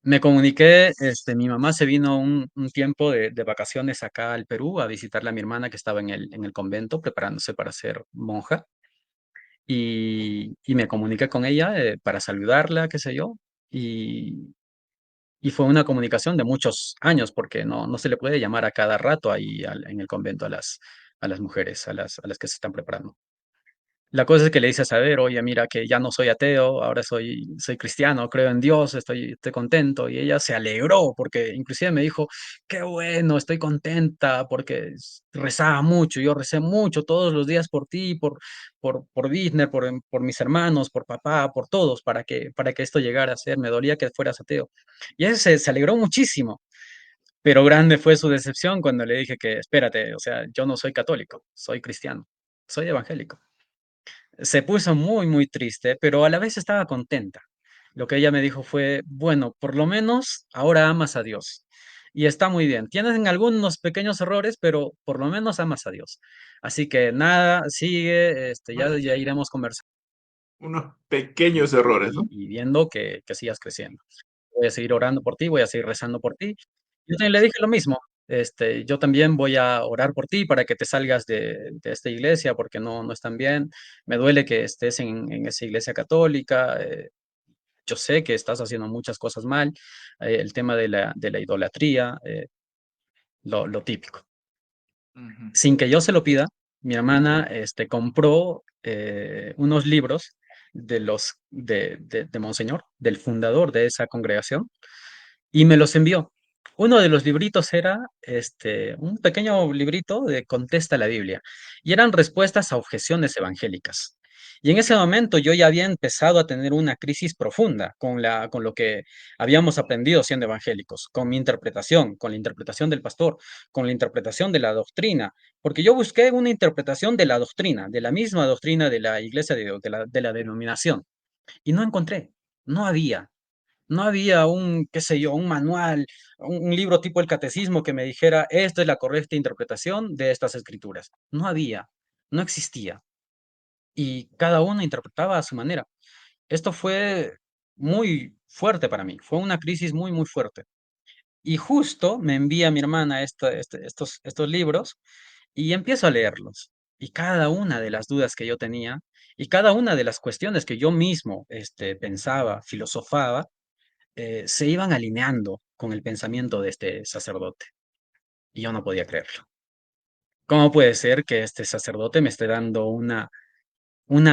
Me comuniqué, mi mamá se vino un tiempo de vacaciones acá al Perú a visitarle a mi hermana que estaba en el convento preparándose para ser monja. Y me comuniqué con ella para saludarla, qué sé yo. Y, y fue una comunicación de muchos años porque no se le puede llamar a cada rato ahí en el convento a las mujeres, a las que se están preparando. La cosa es que le dice a saber, oye, mira que ya no soy ateo, ahora soy cristiano, creo en Dios, estoy contento. Y ella se alegró porque inclusive me dijo, qué bueno, estoy contenta porque rezaba mucho, yo recé mucho todos los días por ti, por Disney, por mis hermanos, por papá, por todos, para que esto llegara a ser, me dolía que fueras ateo. Y ella se alegró muchísimo, pero grande fue su decepción cuando le dije que, espérate, o sea, yo no soy católico, soy cristiano, soy evangélico. Se puso muy, muy triste, pero a la vez estaba contenta. Lo que ella me dijo fue, bueno, por lo menos ahora amas a Dios. Y está muy bien. Tienen algunos pequeños errores, pero por lo menos amas a Dios. Así que nada, sigue, ya iremos conversando Unos pequeños errores, ¿no? y viendo que sigas creciendo. Voy a seguir orando por ti, voy a seguir rezando por ti. Yo también le dije lo mismo. Yo también voy a orar por ti para que te salgas de esta iglesia porque no están bien. Me duele que estés en esa iglesia católica. Yo sé que estás haciendo muchas cosas mal. El tema de la idolatría, lo típico. Ujú. Sin que yo se lo pida, mi hermana compró unos libros de Monseñor, del fundador de esa congregación, y me los envió. Uno de los libritos era un pequeño librito de Contesta la Biblia y eran respuestas a objeciones evangélicas. Y en ese momento yo ya había empezado a tener una crisis profunda con lo que habíamos aprendido siendo evangélicos, con mi interpretación, con la interpretación del pastor, con la interpretación de la doctrina, porque yo busqué una interpretación de la doctrina, de la misma doctrina de la iglesia de Dios, de la denominación, y no encontré, no había. No había un, qué sé yo, un manual, un libro tipo el catecismo que me dijera, esta es la correcta interpretación de estas escrituras. No había, no existía. Y cada uno interpretaba a su manera. Esto fue muy fuerte para mí, fue una crisis muy, muy fuerte. Y justo me envía mi hermana estos libros y empiezo a leerlos. Y cada una de las dudas que yo tenía y cada una de las cuestiones que yo mismo pensaba, filosofaba, se iban alineando con el pensamiento de este sacerdote. Y yo no podía creerlo. ¿Cómo puede ser que este sacerdote me esté dando una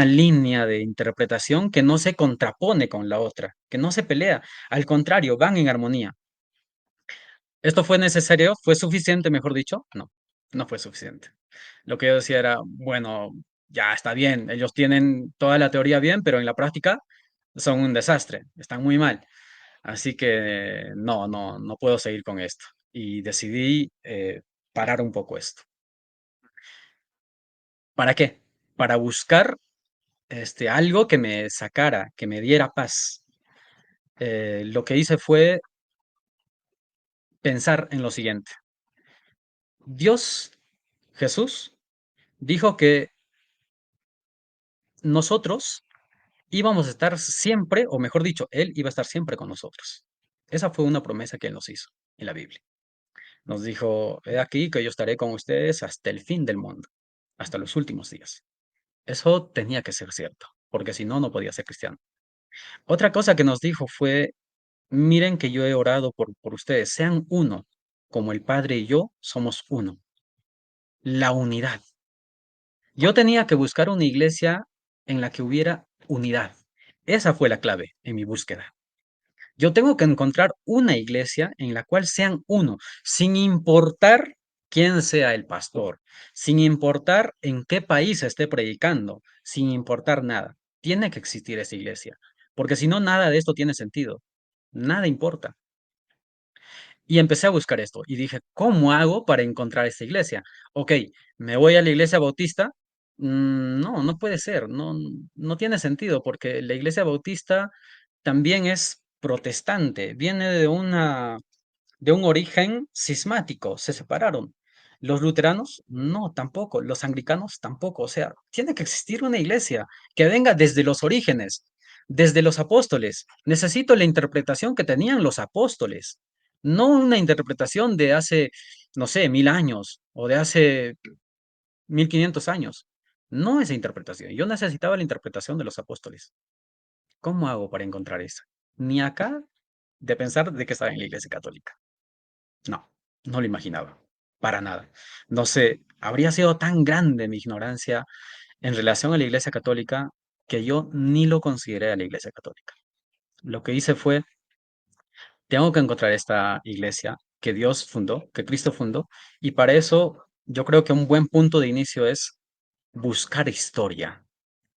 línea de interpretación que no se contrapone con la otra, que no se pelea? Al contrario, van en armonía. ¿Esto fue necesario? ¿Fue suficiente, mejor dicho? No, no fue suficiente. Lo que yo decía era, bueno, ya está bien, ellos tienen toda la teoría bien, pero en la práctica son un desastre, están muy mal. Así que no puedo seguir con esto. Y decidí parar un poco esto. ¿Para qué? Para buscar algo que me sacara, que me diera paz. Lo que hice fue pensar en lo siguiente. Dios, Jesús, dijo que nosotros íbamos a estar siempre, o mejor dicho, Él iba a estar siempre con nosotros. Esa fue una promesa que Él nos hizo en la Biblia. Nos dijo, he aquí que yo estaré con ustedes hasta el fin del mundo, hasta los últimos días. Eso tenía que ser cierto, porque si no, no podía ser cristiano. Otra cosa que nos dijo fue, miren que yo he orado por ustedes, sean uno, como el Padre y yo somos uno. La unidad. Yo tenía que buscar una iglesia en la que hubiera unidad. Esa fue la clave en mi búsqueda. Yo tengo que encontrar una iglesia en la cual sean uno, sin importar quién sea el pastor, sin importar en qué país esté predicando, sin importar nada. Tiene que existir esa iglesia, porque si no, nada de esto tiene sentido. Nada importa. Y empecé a buscar esto y dije, ¿cómo hago para encontrar esta iglesia? Ok, me voy a la iglesia bautista. No, no puede ser, no, no tiene sentido porque la iglesia bautista también es protestante, viene de un origen cismático, se separaron. Los luteranos, no, tampoco. Los anglicanos, tampoco. O sea, tiene que existir una iglesia que venga desde los orígenes, desde los apóstoles. Necesito la interpretación que tenían los apóstoles, no una interpretación de hace, no sé, 1000 años o de hace 1500 años. No esa interpretación. Yo necesitaba la interpretación de los apóstoles. ¿Cómo hago para encontrar esa? Ni acá de pensar de que estaba en la iglesia católica. No, no lo imaginaba, para nada. No sé, habría sido tan grande mi ignorancia en relación a la Iglesia Católica que yo ni lo consideré a la Iglesia Católica. Lo que hice fue, tengo que encontrar esta iglesia que Dios fundó, que Cristo fundó, y para eso yo creo que un buen punto de inicio es buscar historia.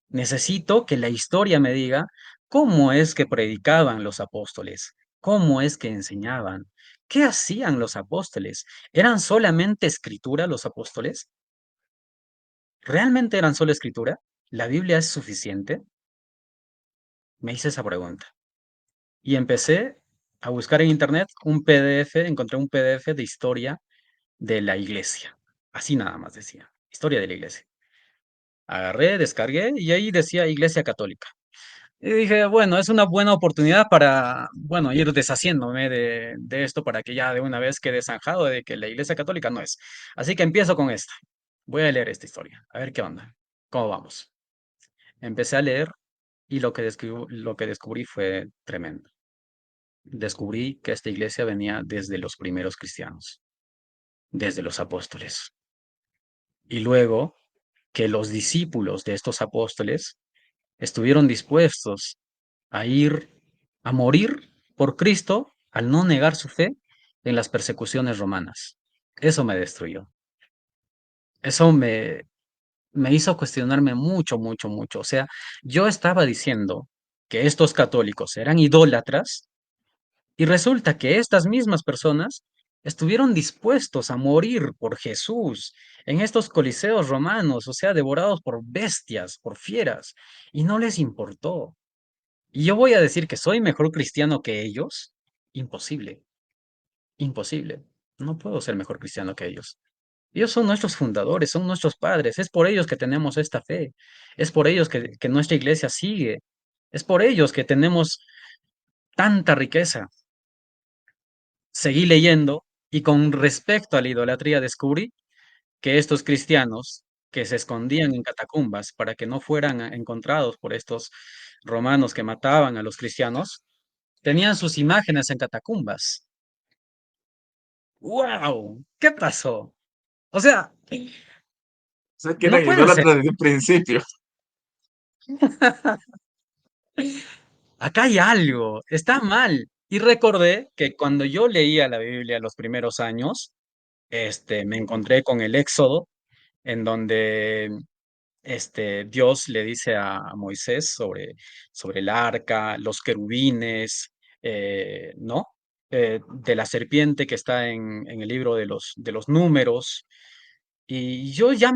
Necesito que la historia me diga cómo es que predicaban los apóstoles, cómo es que enseñaban, qué hacían los apóstoles. ¿Eran solamente escritura los apóstoles? ¿Realmente eran solo escritura? ¿La Biblia es suficiente? Me hice esa pregunta. Y empecé a buscar en internet un PDF, encontré un PDF de historia de la iglesia. Así nada más decía, historia de la iglesia. Agarré, descargué y ahí decía Iglesia Católica. Y dije, bueno, es una buena oportunidad para, bueno, ir deshaciéndome de esto para que ya de una vez quede zanjado de que la Iglesia Católica no es. Así que empiezo con esta. Voy a leer esta historia, a ver qué onda, cómo vamos. Empecé a leer y lo que descubrí fue tremendo. Descubrí que esta iglesia venía desde los primeros cristianos, desde los apóstoles. Y luego que los discípulos de estos apóstoles estuvieron dispuestos a ir a morir por Cristo al no negar su fe en las persecuciones romanas. Eso me destruyó. Eso me hizo cuestionarme mucho, mucho, mucho. O sea, yo estaba diciendo que estos católicos eran idólatras y resulta que estas mismas personas estuvieron dispuestos a morir por Jesús en estos coliseos romanos, o sea, devorados por bestias, por fieras, y no les importó. ¿Y yo voy a decir que soy mejor cristiano que ellos? Imposible, imposible. No puedo ser mejor cristiano que ellos. Ellos son nuestros fundadores, son nuestros padres. Es por ellos que tenemos esta fe. Es por ellos que nuestra iglesia sigue. Es por ellos que tenemos tanta riqueza. Seguí leyendo y con respecto a la idolatría descubrí que estos cristianos que se escondían en catacumbas para que no fueran encontrados por estos romanos que mataban a los cristianos, tenían sus imágenes en catacumbas. ¡Wow! ¿Qué pasó? O sea, O sea, que no eran puede ser. idólatras desde un principio. Acá hay algo, está mal. Y recordé que cuando yo leía la Biblia los primeros años, me encontré con el Éxodo, en donde Dios le dice a Moisés sobre el arca, los querubines, ¿no? De la serpiente que está en el libro de los números. Y yo ya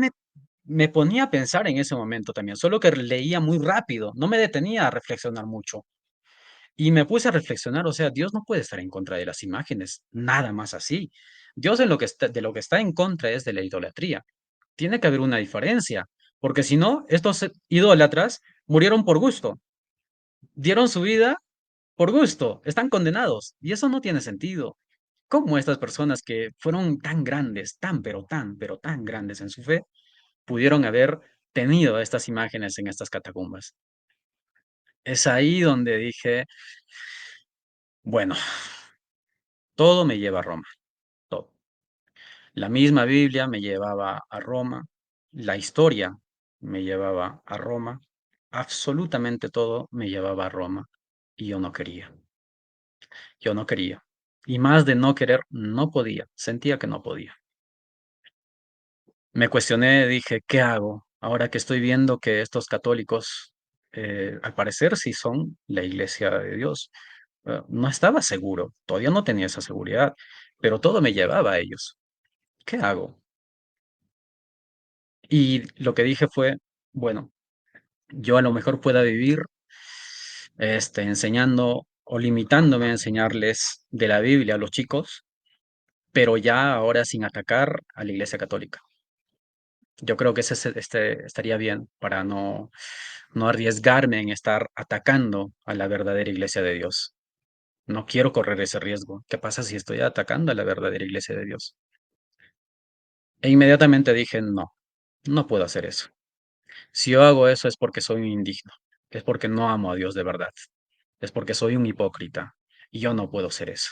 me ponía a pensar en ese momento también, solo que leía muy rápido, no me detenía a reflexionar mucho. Y me puse a reflexionar, o sea, Dios no puede estar en contra de las imágenes, nada más así. Dios de lo que está en contra es de la idolatría. Tiene que haber una diferencia, porque si no, estos idólatras murieron por gusto, dieron su vida por gusto, están condenados, y eso no tiene sentido. ¿Cómo estas personas que fueron tan grandes, pero tan grandes en su fe, pudieron haber tenido estas imágenes en estas catacumbas? Es ahí donde dije, bueno, todo me lleva a Roma, todo. La misma Biblia me llevaba a Roma, la historia me llevaba a Roma, absolutamente todo me llevaba a Roma y yo no quería, yo no quería. Y más de no querer, no podía, sentía que no podía. Me cuestioné, dije, ¿qué hago? Ahora que estoy viendo que estos católicos, al parecer, sí son la iglesia de Dios. No estaba seguro, todavía no tenía esa seguridad. pero todo me llevaba a ellos. ¿Qué hago? Y lo que dije fue, bueno, yo a lo mejor pueda vivir enseñando o limitándome a enseñarles de la Biblia a los chicos, pero ya ahora sin atacar a la Iglesia Católica. Yo creo que estaría bien para no arriesgarme en estar atacando a la verdadera Iglesia de Dios. No quiero correr ese riesgo. ¿Qué pasa si estoy atacando a la verdadera Iglesia de Dios? E inmediatamente dije, no, no puedo hacer eso. Si yo hago eso es porque soy un indigno, es porque no amo a Dios de verdad, es porque soy un hipócrita y yo no puedo ser eso.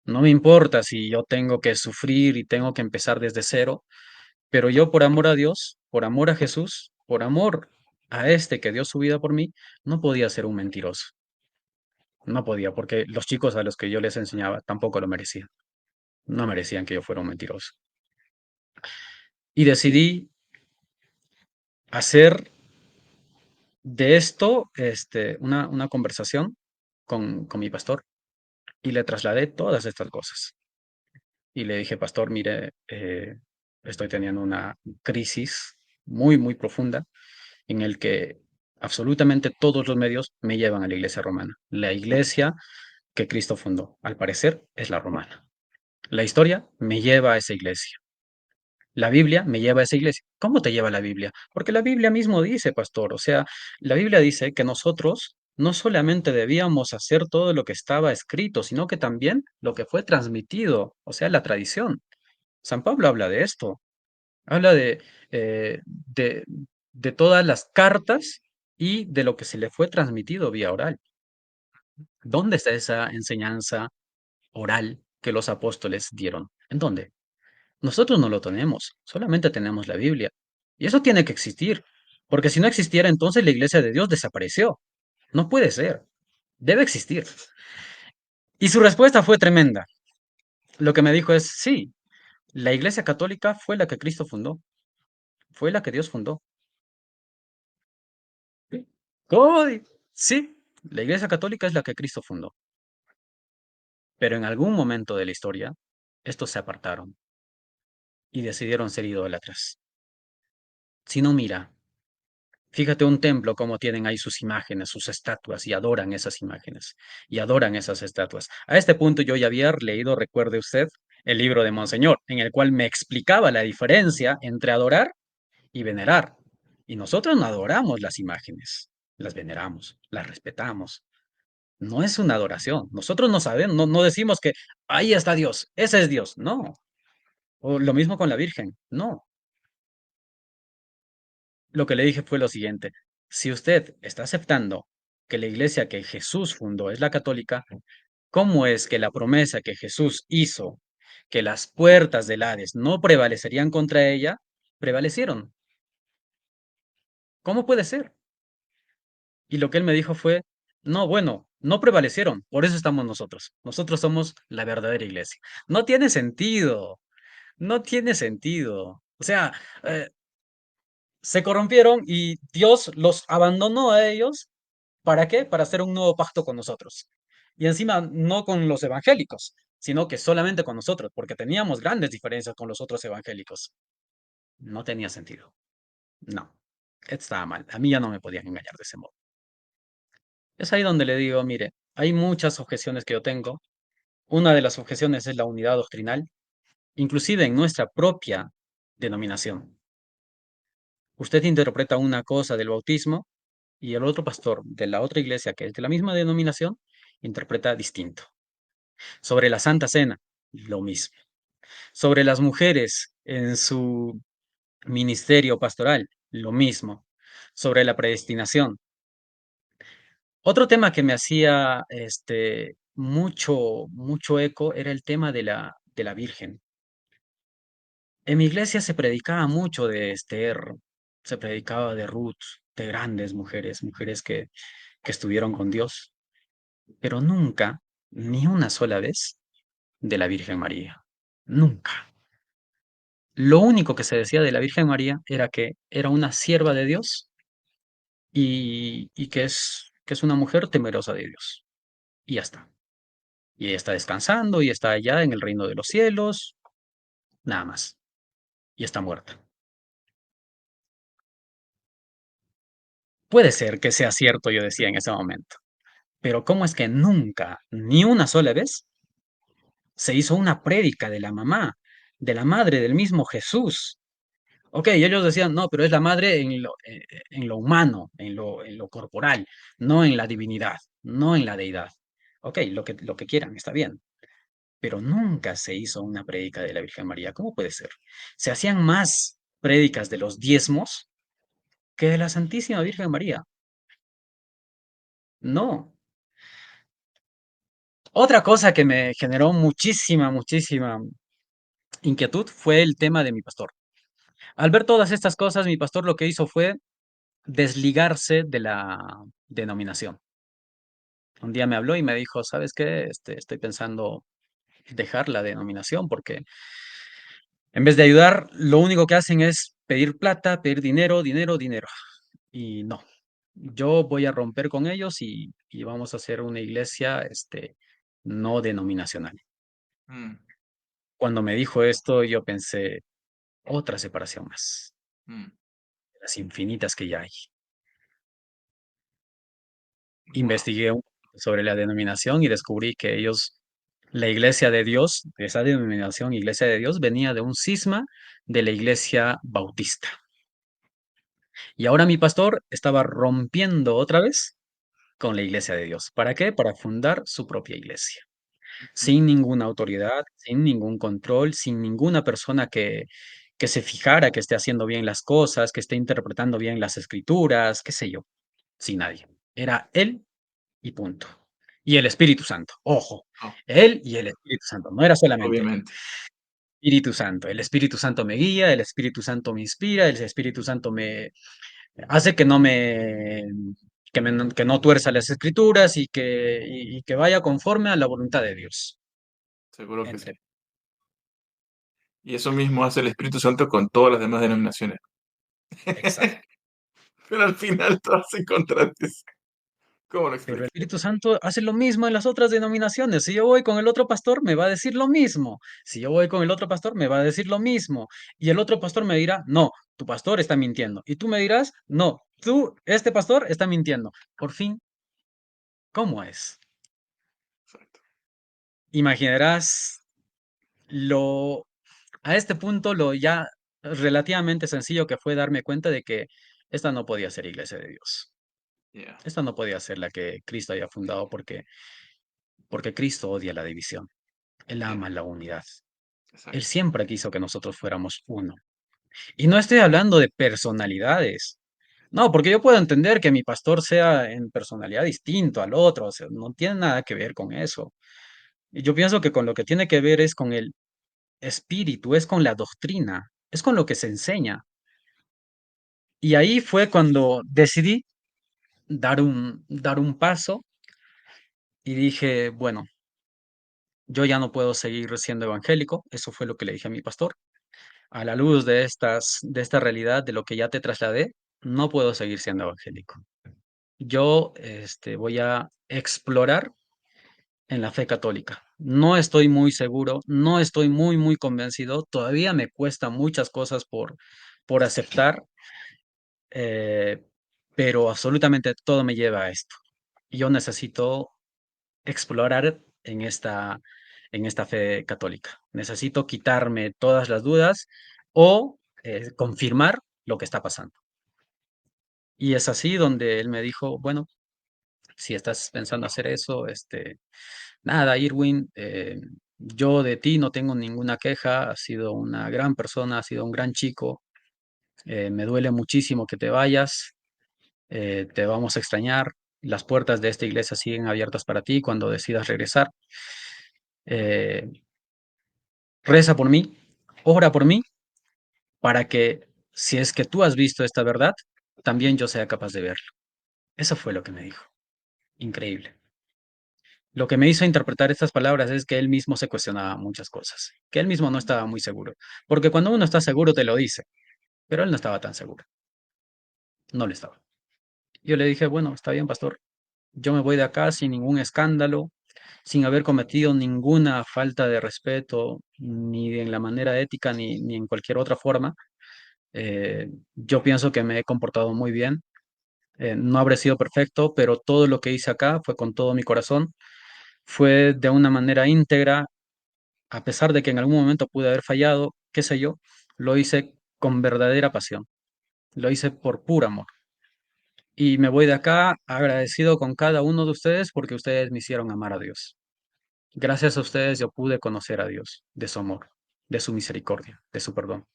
No me importa si yo tengo que sufrir y tengo que empezar desde cero, pero yo por amor a Dios, por amor a Jesús, por amor a este que dio su vida por mí, no podía ser un mentiroso. No podía, porque los chicos a los que yo les enseñaba tampoco lo merecían. No merecían que yo fuera un mentiroso. Y decidí hacer de esto una conversación con mi pastor y le trasladé todas estas cosas. Y le dije, pastor, mire, estoy teniendo una crisis muy, muy profunda en el que absolutamente todos los medios me llevan a la iglesia romana. La iglesia que Cristo fundó, al parecer, es la romana. La historia me lleva a esa iglesia. La Biblia me lleva a esa iglesia. ¿Cómo te lleva la Biblia? Porque la Biblia mismo dice, pastor, o sea, la Biblia dice que nosotros no solamente debíamos hacer todo lo que estaba escrito, sino que también lo que fue transmitido, o sea, la tradición. San Pablo habla de esto, habla de todas las cartas y de lo que se le fue transmitido vía oral. ¿Dónde está esa enseñanza oral que los apóstoles dieron? ¿En dónde? Nosotros no lo tenemos, solamente tenemos la Biblia. Y eso tiene que existir, porque si no existiera, entonces la iglesia de Dios desapareció. No puede ser, debe existir. Y su respuesta fue tremenda. Lo que me dijo es, sí, la iglesia católica fue la que Cristo fundó, fue la que Dios fundó. ¿Sí? ¿Cómo? Sí, la iglesia católica es la que Cristo fundó. Pero en algún momento de la historia, estos se apartaron y decidieron ser idólatras. Si no, mira, fíjate un templo cómo tienen ahí sus imágenes, sus estatuas, y adoran esas imágenes, y adoran esas estatuas. A este punto yo ya había leído, recuerde usted, el libro de Monseñor, en el cual me explicaba la diferencia entre adorar y venerar. Y nosotros no adoramos las imágenes, las veneramos, las respetamos. No es una adoración. Nosotros no sabemos, no decimos que ahí está Dios, ese es Dios. No. O lo mismo con la Virgen. No. Lo que le dije fue lo siguiente, si usted está aceptando que la iglesia que Jesús fundó es la católica, ¿cómo es que la promesa que Jesús hizo, que las puertas del Hades no prevalecerían contra ella, prevalecieron? ¿Cómo puede ser? Y lo que él me dijo fue, no, bueno, no prevalecieron, por eso estamos nosotros. Nosotros somos la verdadera iglesia. No tiene sentido, no tiene sentido. O sea, eh, se corrompieron y Dios los abandonó a ellos. ¿Para qué? Para hacer un nuevo pacto con nosotros. Y encima no con los evangélicos, sino que solamente con nosotros, porque teníamos grandes diferencias con los otros evangélicos. No tenía sentido. No, estaba mal. A mí ya no me podían engañar de ese modo. Es ahí donde le digo, mire, hay muchas objeciones que yo tengo. Una de las objeciones es la unidad doctrinal, inclusive en nuestra propia denominación. Usted interpreta una cosa del bautismo y el otro pastor de la otra iglesia, que es de la misma denominación, interpreta distinto. Sobre la Santa Cena, lo mismo. Sobre las mujeres en su ministerio pastoral, lo mismo. Sobre la predestinación. Otro tema que me hacía mucho eco era el tema de la Virgen. En mi iglesia se predicaba mucho de Esther, se predicaba de Ruth, de grandes mujeres, mujeres que estuvieron con Dios, pero nunca, ni una sola vez, de la Virgen María. Nunca. Lo único que se decía de la Virgen María era que era una sierva de Dios y que es una mujer temerosa de Dios. Y ya está. Y ella está descansando y está allá en el reino de los cielos, nada más. Y está muerta. Puede ser que sea cierto, yo decía en ese momento, pero ¿cómo es que nunca, ni una sola vez, se hizo una prédica de la mamá, de la madre del mismo Jesús? Ok, ellos decían, no, pero es la madre en lo humano, en lo corporal, no en la divinidad, no en la deidad. Ok, lo que quieran, está bien, pero nunca se hizo una prédica de la Virgen María. ¿Cómo puede ser? Se hacían más prédicas de los diezmos que de la Santísima Virgen María. No. Otra cosa que me generó muchísima inquietud fue el tema de mi pastor. Al ver todas estas cosas, mi pastor lo que hizo fue desligarse de la denominación. Un día me habló y me dijo, ¿sabes qué? Estoy pensando dejar la denominación porque en vez de ayudar, lo único que hacen es pedir plata, pedir dinero, dinero, dinero. Y no, yo voy a romper con ellos y vamos a hacer una iglesia, no denominacional. Mm, Cuando me dijo esto, yo pensé, otra separación más, mm. las infinitas que ya hay. Wow. Investigué un poco sobre la denominación y descubrí que ellos, la Iglesia de Dios, esa denominación Iglesia de Dios, venía de un cisma de la Iglesia Bautista. Y ahora mi pastor estaba rompiendo otra vez con la Iglesia de Dios. ¿Para qué? Para fundar su propia iglesia. Sin ninguna autoridad, sin ningún control, sin ninguna persona que se fijara que esté haciendo bien las cosas, que esté interpretando bien las escrituras, qué sé yo, sin nadie. Era él y punto. Y el Espíritu Santo, ojo, Oh, él y el Espíritu Santo, no era solamente él. obviamente. Espíritu Santo, el Espíritu Santo me guía, el Espíritu Santo me inspira, el Espíritu Santo me hace que que no tuerza las escrituras y que vaya conforme a la voluntad de Dios. Seguro que sí. Entre, Y eso mismo hace el Espíritu Santo con todas las demás denominaciones. exacto. Pero al final todas se contradicen. ¿Cómo lo Pero el explico? Espíritu Santo hace lo mismo en las otras denominaciones. Si yo voy con el otro pastor, me va a decir lo mismo. Si yo voy con el otro pastor, me va a decir lo mismo. Y el otro pastor me dirá, no, tu pastor está mintiendo. Y tú me dirás, no, este pastor está mintiendo. Por fin, ¿cómo es? Exacto. Imaginarás lo, a este punto, lo ya relativamente sencillo que fue darme cuenta de que esta no podía ser iglesia de Dios. Yeah. Esta no podía ser la que Cristo haya fundado porque Cristo odia la división. Él Yeah. ama la unidad. Él Exacto. siempre quiso que nosotros fuéramos uno. Y no estoy hablando de personalidades. No, porque yo puedo entender que mi pastor sea en personalidad distinto al otro, o sea, no tiene nada que ver con eso. Y yo pienso que con lo que tiene que ver es con el espíritu, es con la doctrina, es con lo que se enseña. Y ahí fue cuando decidí dar un paso y dije, bueno, yo ya no puedo seguir siendo evangélico, eso fue lo que le dije a mi pastor. A la luz de de esta realidad, de lo que ya te trasladé, no puedo seguir siendo evangélico. Yo, voy a explorar en la fe católica. No estoy muy seguro, no estoy muy convencido, todavía me cuesta muchas cosas por aceptar, eh, pero absolutamente todo me lleva a esto. Yo necesito explorar en esta fe católica. Necesito quitarme todas las dudas o confirmar lo que está pasando. Y es así donde él me dijo, bueno, si estás pensando hacer eso, nada, Irwin, yo de ti no tengo ninguna queja, has sido una gran persona, has sido un gran chico, me duele muchísimo que te vayas, te vamos a extrañar, las puertas de esta iglesia siguen abiertas para ti cuando decidas regresar. Eh, Reza por mí, ora por mí, para que si es que tú has visto esta verdad, también yo sea capaz de verlo. Eso fue lo que me dijo. Increíble. Lo que me hizo interpretar estas palabras es que él mismo se cuestionaba muchas cosas, que él mismo no estaba muy seguro. Porque cuando uno está seguro te lo dice, pero él no estaba tan seguro. No lo estaba. Yo le dije, bueno, está bien, pastor. Yo me voy de acá sin ningún escándalo. sin haber cometido ninguna falta de respeto, ni en la manera ética, ni en cualquier otra forma. Yo pienso que me he comportado muy bien. No habré sido perfecto, pero todo lo que hice acá fue con todo mi corazón, fue de una manera íntegra, a pesar de que en algún momento pude haber fallado, qué sé yo, lo hice con verdadera pasión, lo hice por puro amor. Y me voy de acá agradecido con cada uno de ustedes porque ustedes me hicieron amar a Dios. Gracias a ustedes yo pude conocer a Dios, de su amor, de su misericordia, de su perdón.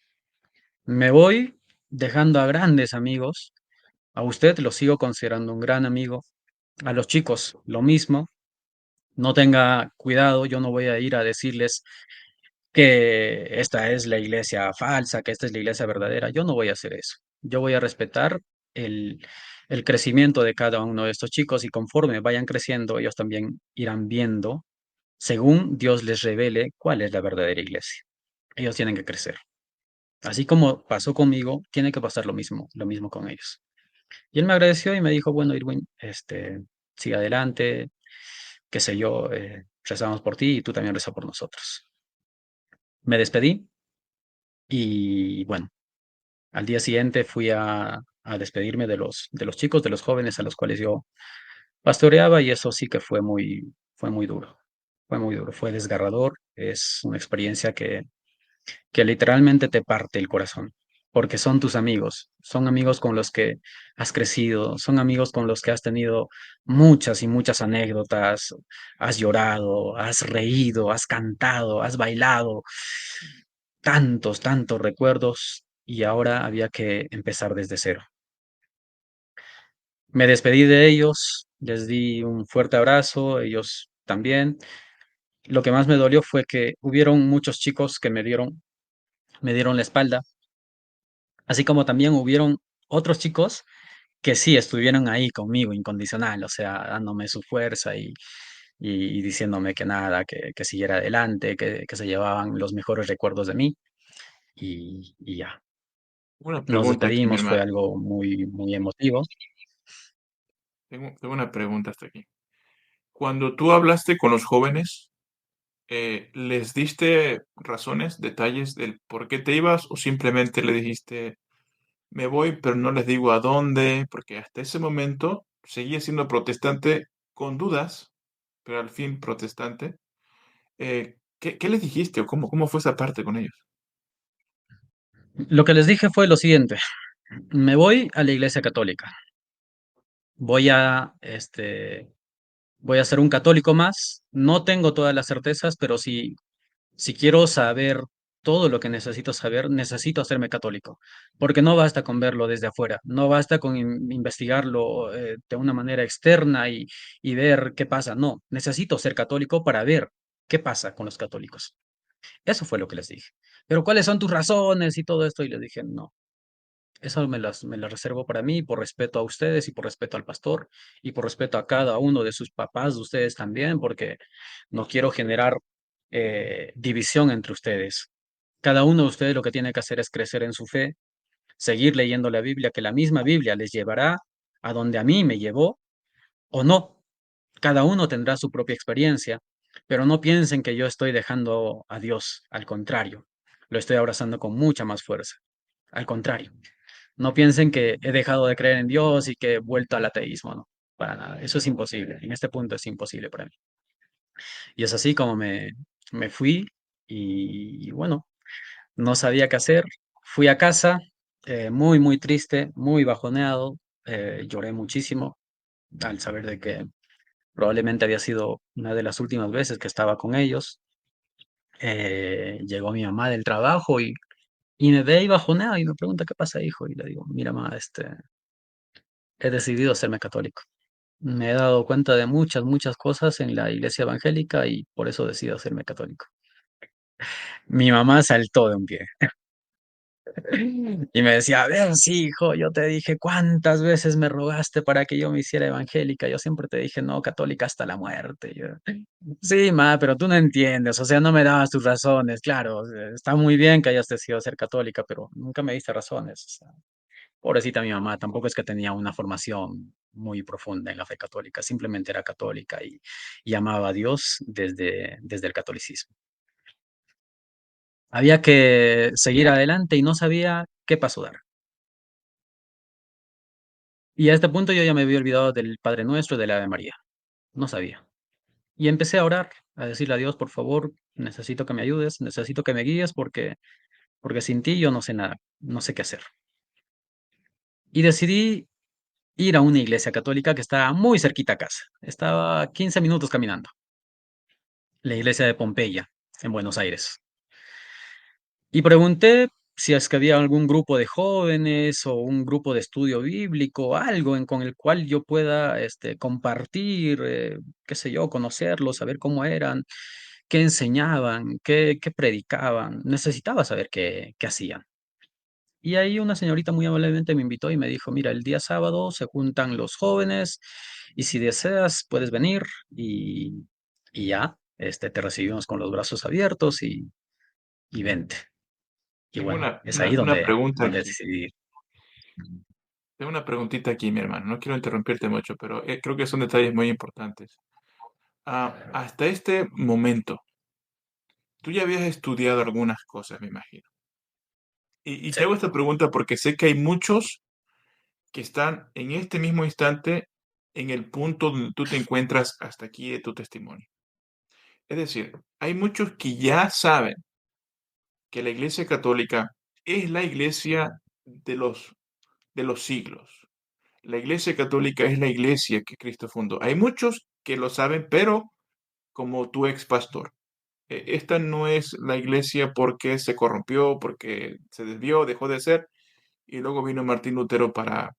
Me voy dejando a grandes amigos. A usted lo sigo considerando un gran amigo. A los chicos lo mismo. No tenga cuidado, yo no voy a ir a decirles que esta es la iglesia falsa, que esta es la iglesia verdadera. Yo no voy a hacer eso. Yo voy a respetar el, el crecimiento de cada uno de estos chicos y conforme vayan creciendo, ellos también irán viendo, según Dios les revele, cuál es la verdadera iglesia. Ellos tienen que crecer. Así como pasó conmigo, tiene que pasar lo mismo con ellos. Y él me agradeció y me dijo, bueno, Irwin, sigue adelante, qué sé yo, rezamos por ti y tú también reza por nosotros. Me despedí y bueno, al día siguiente fui a despedirme de los chicos, de los jóvenes a los cuales yo pastoreaba y eso sí que fue muy duro, fue muy duro, fue desgarrador, es una experiencia que literalmente te parte el corazón, porque son tus amigos, son amigos con los que has crecido, son amigos con los que has tenido muchas y muchas anécdotas, has llorado, has reído, has cantado, has bailado, tantos, tantos recuerdos y ahora había que empezar desde cero. Me despedí de ellos, les di un fuerte abrazo, ellos también. Lo que más me dolió fue que hubieron muchos chicos que me dieron la espalda, así como también hubieron otros chicos que sí estuvieron ahí conmigo incondicional, o sea, dándome su fuerza y diciéndome que nada, que siguiera adelante, que se llevaban los mejores recuerdos de mí y ya. Una Nos pregunta aquí, mi despedimos, fue hermano. algo muy, muy emotivo. Tengo una pregunta hasta aquí. Cuando tú hablaste con los jóvenes, ¿les diste razones, detalles del por qué te ibas o simplemente le dijiste, me voy, pero no les digo a dónde, porque hasta ese momento seguía siendo protestante con dudas, pero al fin protestante? ¿Qué les dijiste o cómo fue esa parte con ellos? Lo que les dije fue lo siguiente, me voy a la iglesia católica, voy a, voy a ser un católico más, no tengo todas las certezas, pero si quiero saber todo lo que necesito saber, necesito hacerme católico, porque no basta con verlo desde afuera, no basta con investigarlo de una manera externa y ver qué pasa, no, necesito ser católico para ver qué pasa con los católicos. Eso fue lo que les dije. Pero ¿cuáles son tus razones y todo esto? Y les dije, no, eso me las reservo para mí por respeto a ustedes y por respeto al pastor y por respeto a cada uno de sus papás, de ustedes también, porque no quiero generar división entre ustedes. Cada uno de ustedes lo que tiene que hacer es crecer en su fe, seguir leyendo la Biblia, que la misma Biblia les llevará a donde a mí me llevó o no. Cada uno tendrá su propia experiencia, pero no piensen que yo estoy dejando a Dios, al contrario, lo estoy abrazando con mucha más fuerza. Al contrario, no piensen que he dejado de creer en Dios y que he vuelto al ateísmo, no, para nada. Eso es imposible. En este punto es imposible para mí. Y es así como me fui y bueno, no sabía qué hacer. Fui a casa muy, muy triste, muy bajoneado. Lloré muchísimo al saber de que probablemente había sido una de las últimas veces que estaba con ellos. Llegó mi mamá del trabajo y me ve ahí bajoneado y me pregunta, ¿qué pasa, hijo? Y le digo, mira, mamá, he decidido hacerme católico. Me he dado cuenta de muchas, muchas cosas en la iglesia evangélica y por eso decido hacerme católico. Mi mamá saltó de un pie y me decía, a ver, sí, hijo, yo te dije cuántas veces me rogaste para que yo me hiciera evangélica. Yo siempre te dije, no, católica hasta la muerte. Y yo, sí, ma, pero tú no entiendes, o sea, no me dabas tus razones. Claro, o sea, está muy bien que hayas decidido ser católica, pero nunca me diste razones. O sea, pobrecita mi mamá, tampoco es que tenía una formación muy profunda en la fe católica, simplemente era católica y amaba a Dios desde el catolicismo. Había que seguir adelante y no sabía qué paso dar. Y a este punto yo ya me había olvidado del Padre Nuestro y del Ave María. No sabía. Y empecé a orar, a decirle a Dios, por favor, necesito que me ayudes, necesito que me guíes porque sin ti yo no sé nada, no sé qué hacer. Y decidí ir a una iglesia católica que estaba muy cerquita a casa. Estaba a 15 minutos caminando. La iglesia de Pompeya, en Buenos Aires. Y pregunté si es que había algún grupo de jóvenes o un grupo de estudio bíblico, algo con el cual yo pueda compartir, qué sé yo, conocerlos, saber cómo eran, qué enseñaban, qué predicaban. Necesitaba saber qué hacían. Y ahí una señorita muy amablemente me invitó y me dijo, mira, el día sábado se juntan los jóvenes y si deseas puedes venir y ya, te recibimos con los brazos abiertos y vente. Y Tengo bueno, una, es una, ahí una donde, pregunta donde aquí. decidí. Tengo una preguntita aquí, mi hermano. No quiero interrumpirte mucho, pero creo que son detalles muy importantes. Hasta este momento, tú ya habías estudiado algunas cosas, me imagino. Y Sí, te hago esta pregunta porque sé que hay muchos que están en este mismo instante en el punto donde tú te encuentras hasta aquí de tu testimonio. Es decir, hay muchos que ya saben que la Iglesia Católica es la iglesia de los siglos. La Iglesia Católica es la iglesia que Cristo fundó. Hay muchos que lo saben, pero como tu ex pastor, esta no es la iglesia porque se corrompió, porque se desvió, dejó de ser, y luego vino Martín Lutero para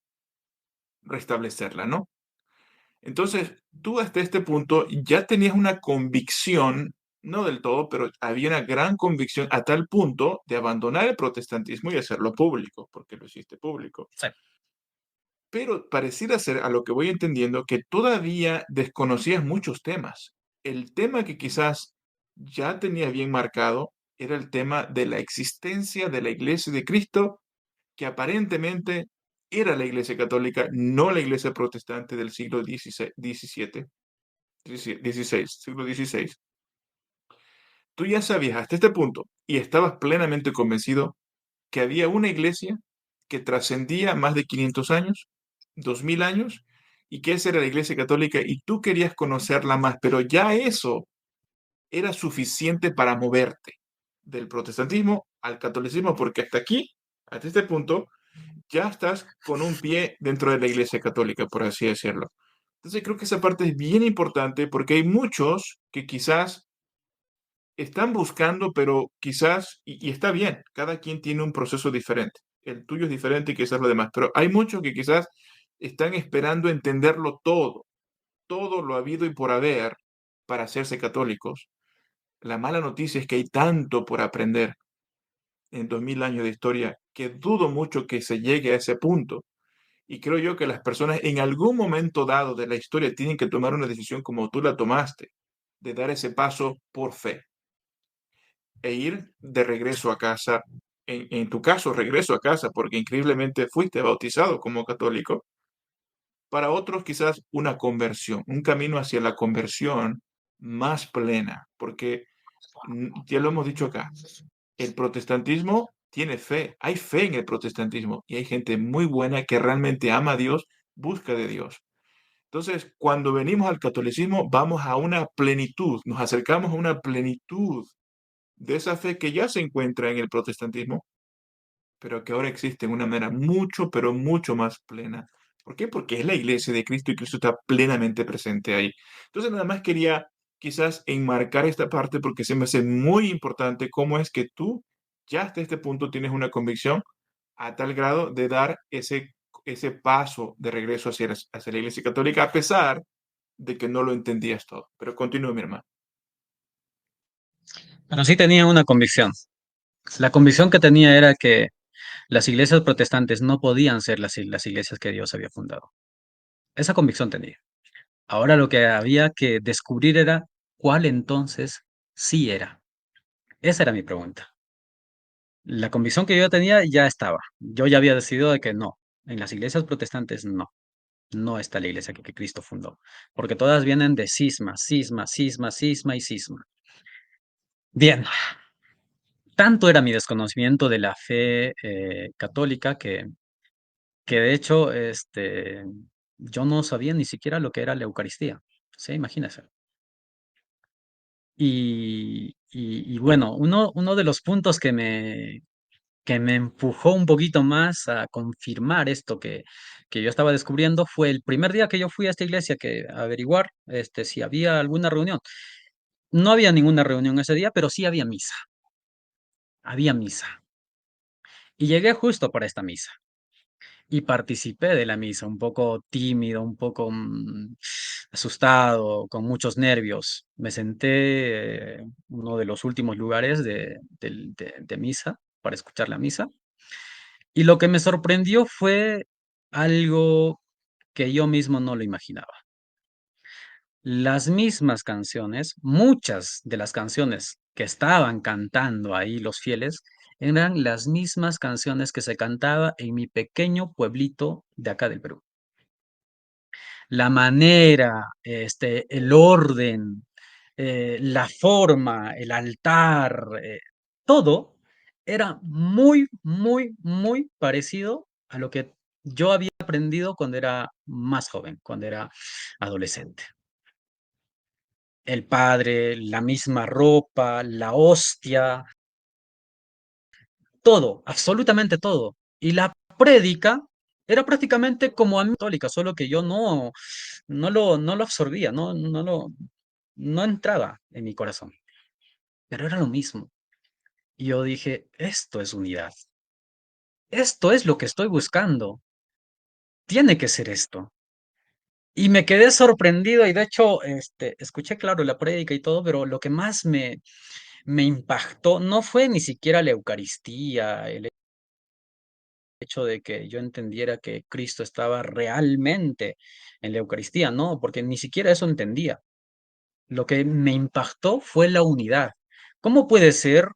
restablecerla, ¿no? Entonces, tú hasta este punto ya tenías una convicción, no del todo, pero había una gran convicción a tal punto de abandonar el protestantismo y hacerlo público, porque lo hiciste público. sí. Pero pareciera ser, a lo que voy entendiendo, que todavía desconocías muchos temas. El tema que quizás ya tenías bien marcado era el tema de la existencia de la Iglesia de Cristo, que aparentemente era la Iglesia Católica, no la Iglesia Protestante del siglo XVI, XVII, XVI, siglo XVI. Tú ya sabías hasta este punto y estabas plenamente convencido que había una iglesia que trascendía más de 500 años, 2000 años, y que esa era la iglesia católica y tú querías conocerla más, pero ya eso era suficiente para moverte del protestantismo al catolicismo, porque hasta aquí, hasta este punto, ya estás con un pie dentro de la iglesia católica, por así decirlo. Entonces creo que esa parte es bien importante porque hay muchos que quizás están buscando, pero quizás, y está bien, cada quien tiene un proceso diferente. El tuyo es diferente y quizás lo demás, pero hay muchos que quizás están esperando entenderlo todo lo habido y por haber para hacerse católicos. La mala noticia es que hay tanto por aprender en 2000 años de historia que dudo mucho que se llegue a ese punto. Y creo yo que las personas en algún momento dado de la historia tienen que tomar una decisión como tú la tomaste, de dar ese paso por fe e ir de regreso a casa. En tu caso, regreso a casa, porque increíblemente fuiste bautizado como católico. Para otros, quizás una conversión, un camino hacia la conversión más plena, porque ya lo hemos dicho acá, el protestantismo tiene fe, hay fe en el protestantismo y hay gente muy buena que realmente ama a Dios, busca de Dios. Entonces, cuando venimos al catolicismo, vamos a una plenitud, nos acercamos a una plenitud de esa fe que ya se encuentra en el protestantismo, pero que ahora existe de una manera mucho, pero mucho más plena. ¿Por qué? Porque es la iglesia de Cristo y Cristo está plenamente presente ahí. Entonces, nada más quería quizás enmarcar esta parte porque se me hace muy importante cómo es que tú ya hasta este punto tienes una convicción a tal grado de dar ese paso de regreso hacia la iglesia católica, a pesar de que no lo entendías todo. Pero continúe, mi hermano. Pero sí tenía una convicción. La convicción que tenía era que las iglesias protestantes no podían ser las iglesias que Dios había fundado. Esa convicción tenía. Ahora lo que había que descubrir era cuál entonces sí era. Esa era mi pregunta. La convicción que yo tenía ya estaba. Yo ya había decidido de que no. En las iglesias protestantes no. No está la iglesia que Cristo fundó, porque todas vienen de cisma, cisma, cisma, cisma y cisma. Bien, tanto era mi desconocimiento de la fe católica que de hecho yo no sabía ni siquiera lo que era la Eucaristía. Sí, imagínese. Y bueno, uno de los puntos que me empujó un poquito más a confirmar esto que yo estaba descubriendo fue el primer día que yo fui a esta iglesia que a averiguar si había alguna reunión. No había ninguna reunión ese día, pero sí había misa. Había misa. Y llegué justo para esta misa. Y participé de la misa, un poco tímido, un poco asustado, con muchos nervios. Me senté en uno de los últimos lugares de misa para escuchar la misa. Y lo que me sorprendió fue algo que yo mismo no lo imaginaba. Las mismas canciones, muchas de las canciones que estaban cantando ahí los fieles, eran las mismas canciones que se cantaba en mi pequeño pueblito de acá del Perú. La manera, el orden, la forma, el altar, todo era muy, muy, muy parecido a lo que yo había aprendido cuando era más joven, cuando era adolescente. El padre, la misma ropa, la hostia, todo, absolutamente todo. Y la prédica era prácticamente como a mí católica, solo que yo no lo absorbía, no entraba en mi corazón. Pero era lo mismo. Y yo dije, esto es unidad. Esto es lo que estoy buscando. Tiene que ser esto. Y me quedé sorprendido y de hecho, escuché claro la prédica y todo, pero lo que más me impactó no fue ni siquiera la Eucaristía, el hecho de que yo entendiera que Cristo estaba realmente en la Eucaristía, no, porque ni siquiera eso entendía. Lo que me impactó fue la unidad. ¿Cómo puede ser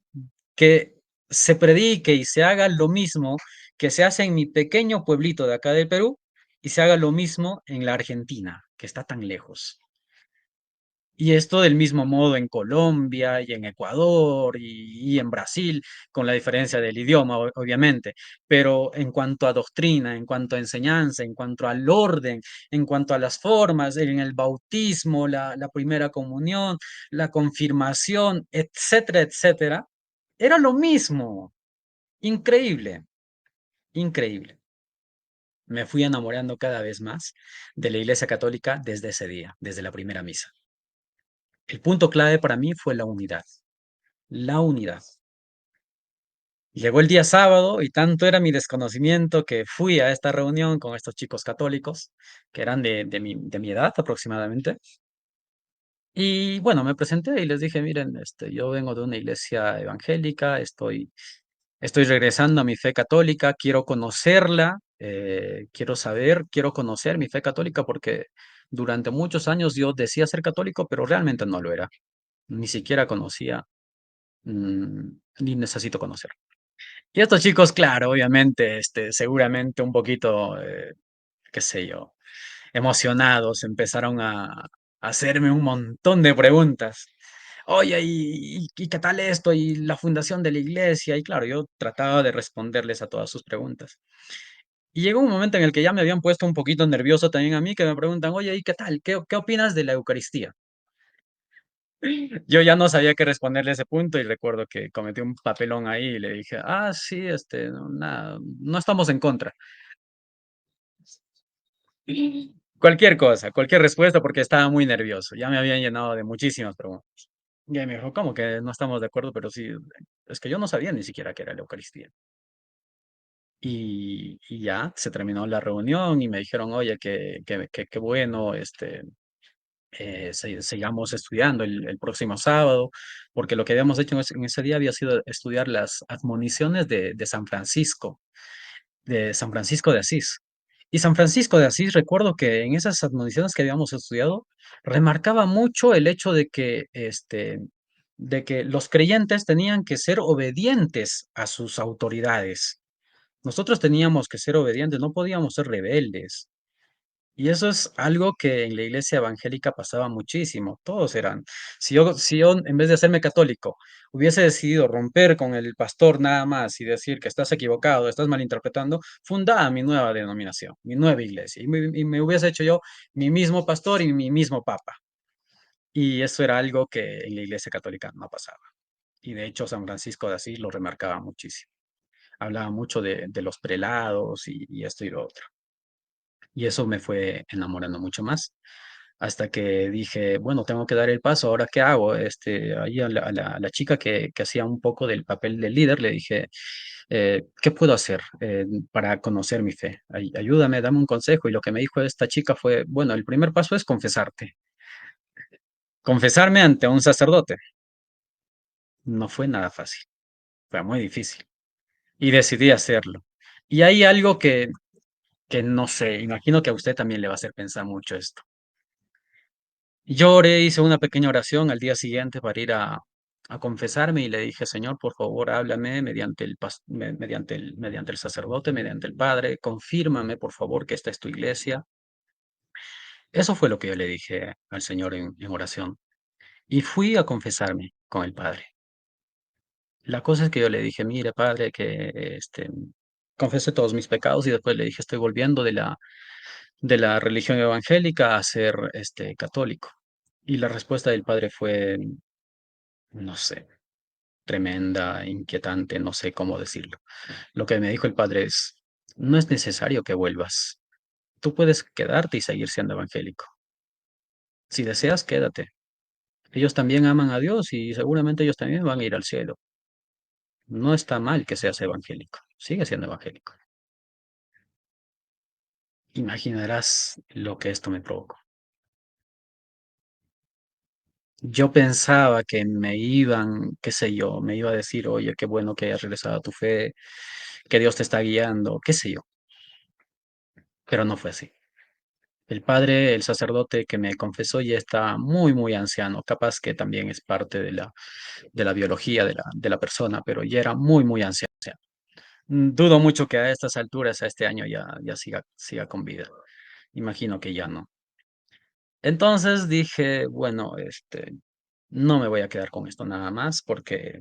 que se predique y se haga lo mismo que se hace en mi pequeño pueblito de acá del Perú y se haga lo mismo en la Argentina, que está tan lejos? Y esto del mismo modo en Colombia y en Ecuador y en Brasil, con la diferencia del idioma, obviamente. Pero en cuanto a doctrina, en cuanto a enseñanza, en cuanto al orden, en cuanto a las formas, en el bautismo, la primera comunión, la confirmación, etcétera, etcétera, era lo mismo. Increíble, increíble. Me fui enamorando cada vez más de la Iglesia Católica desde ese día, desde la primera misa. El punto clave para mí fue la unidad. La unidad. Llegó el día sábado y tanto era mi desconocimiento que fui a esta reunión con estos chicos católicos, que eran de mi edad aproximadamente. Y bueno, me presenté y les dije, miren, yo vengo de una iglesia evangélica, estoy regresando a mi fe católica, quiero conocerla, quiero saber, quiero conocer mi fe católica porque durante muchos años yo decía ser católico, pero realmente no lo era. Ni siquiera conocía, mm, ni necesito conocer. Y estos chicos, claro, obviamente, seguramente un poquito, qué sé yo, emocionados, empezaron a hacerme un montón de preguntas. Oye, ¿y qué tal esto? Y la fundación de la iglesia. Y claro, yo trataba de responderles a todas sus preguntas. Y llegó un momento en el que ya me habían puesto un poquito nervioso también a mí, que me preguntan, oye, ¿y qué tal? ¿Qué opinas de la Eucaristía? Yo ya no sabía qué responderle a ese punto y recuerdo que cometí un papelón ahí y le dije, ah, sí, no, nada, no estamos en contra. Cualquier cosa, cualquier respuesta porque estaba muy nervioso. Ya me habían llenado de muchísimas preguntas. Y ahí me dijo, ¿cómo que no estamos de acuerdo? Pero sí, es que yo no sabía ni siquiera qué era la Eucaristía. Y ya se terminó la reunión y me dijeron, oye, qué bueno, sigamos estudiando el próximo sábado, porque lo que habíamos hecho en ese día había sido estudiar las admoniciones de San Francisco de Asís. Y San Francisco de Asís, recuerdo que en esas admoniciones que habíamos estudiado, remarcaba mucho el hecho de que los creyentes tenían que ser obedientes a sus autoridades. Nosotros teníamos que ser obedientes, no podíamos ser rebeldes. Y eso es algo que en la iglesia evangélica pasaba muchísimo. Todos eran. Si yo en vez de hacerme católico hubiese decidido romper con el pastor nada más y decir que estás equivocado, estás malinterpretando, fundaba mi nueva denominación, mi nueva iglesia. Y me hubiese hecho yo mi mismo pastor y mi mismo papa. Y eso era algo que en la iglesia católica no pasaba. Y de hecho San Francisco de Asís lo remarcaba muchísimo. Hablaba mucho de los prelados y esto y lo otro. Y eso me fue enamorando mucho más. Hasta que dije, bueno, tengo que dar el paso, ¿ahora qué hago? Ahí a la chica que hacía un poco del papel de líder, le dije, ¿qué puedo hacer para conocer mi fe? Ayúdame, dame un consejo. Y lo que me dijo esta chica fue, bueno, el primer paso es confesarte. Confesarme ante un sacerdote. No fue nada fácil, fue muy difícil. Y decidí hacerlo. Y hay algo que no sé, imagino que a usted también le va a hacer pensar mucho esto. Yo oré, hice una pequeña oración al día siguiente para ir a confesarme y le dije, Señor, por favor, háblame mediante el sacerdote, mediante el Padre, confírmame, por favor, que esta es tu iglesia. Eso fue lo que yo le dije al Señor en oración. Y fui a confesarme con el Padre. La cosa es que yo le dije, mire, Padre, que confesé todos mis pecados y después le dije, estoy volviendo de la religión evangélica a ser católico. Y la respuesta del Padre fue, no sé, tremenda, inquietante, no sé cómo decirlo. Lo que me dijo el padre es, no es necesario que vuelvas. Tú puedes quedarte y seguir siendo evangélico. Si deseas, quédate. Ellos también aman a Dios y seguramente ellos también van a ir al cielo. No está mal que seas evangélico. Sigue siendo evangélico. Imaginarás lo que esto me provocó. Yo pensaba que me iban, qué sé yo, me iba a decir, oye, qué bueno que hayas regresado a tu fe, que Dios te está guiando, qué sé yo, pero no fue así. El padre, el sacerdote que me confesó ya está muy, muy anciano, capaz que también es parte de la biología de la persona, pero ya era muy, muy anciano. Dudo mucho que a estas alturas, a este año, ya siga con vida. Imagino que ya no. Entonces dije, bueno, no me voy a quedar con esto nada más porque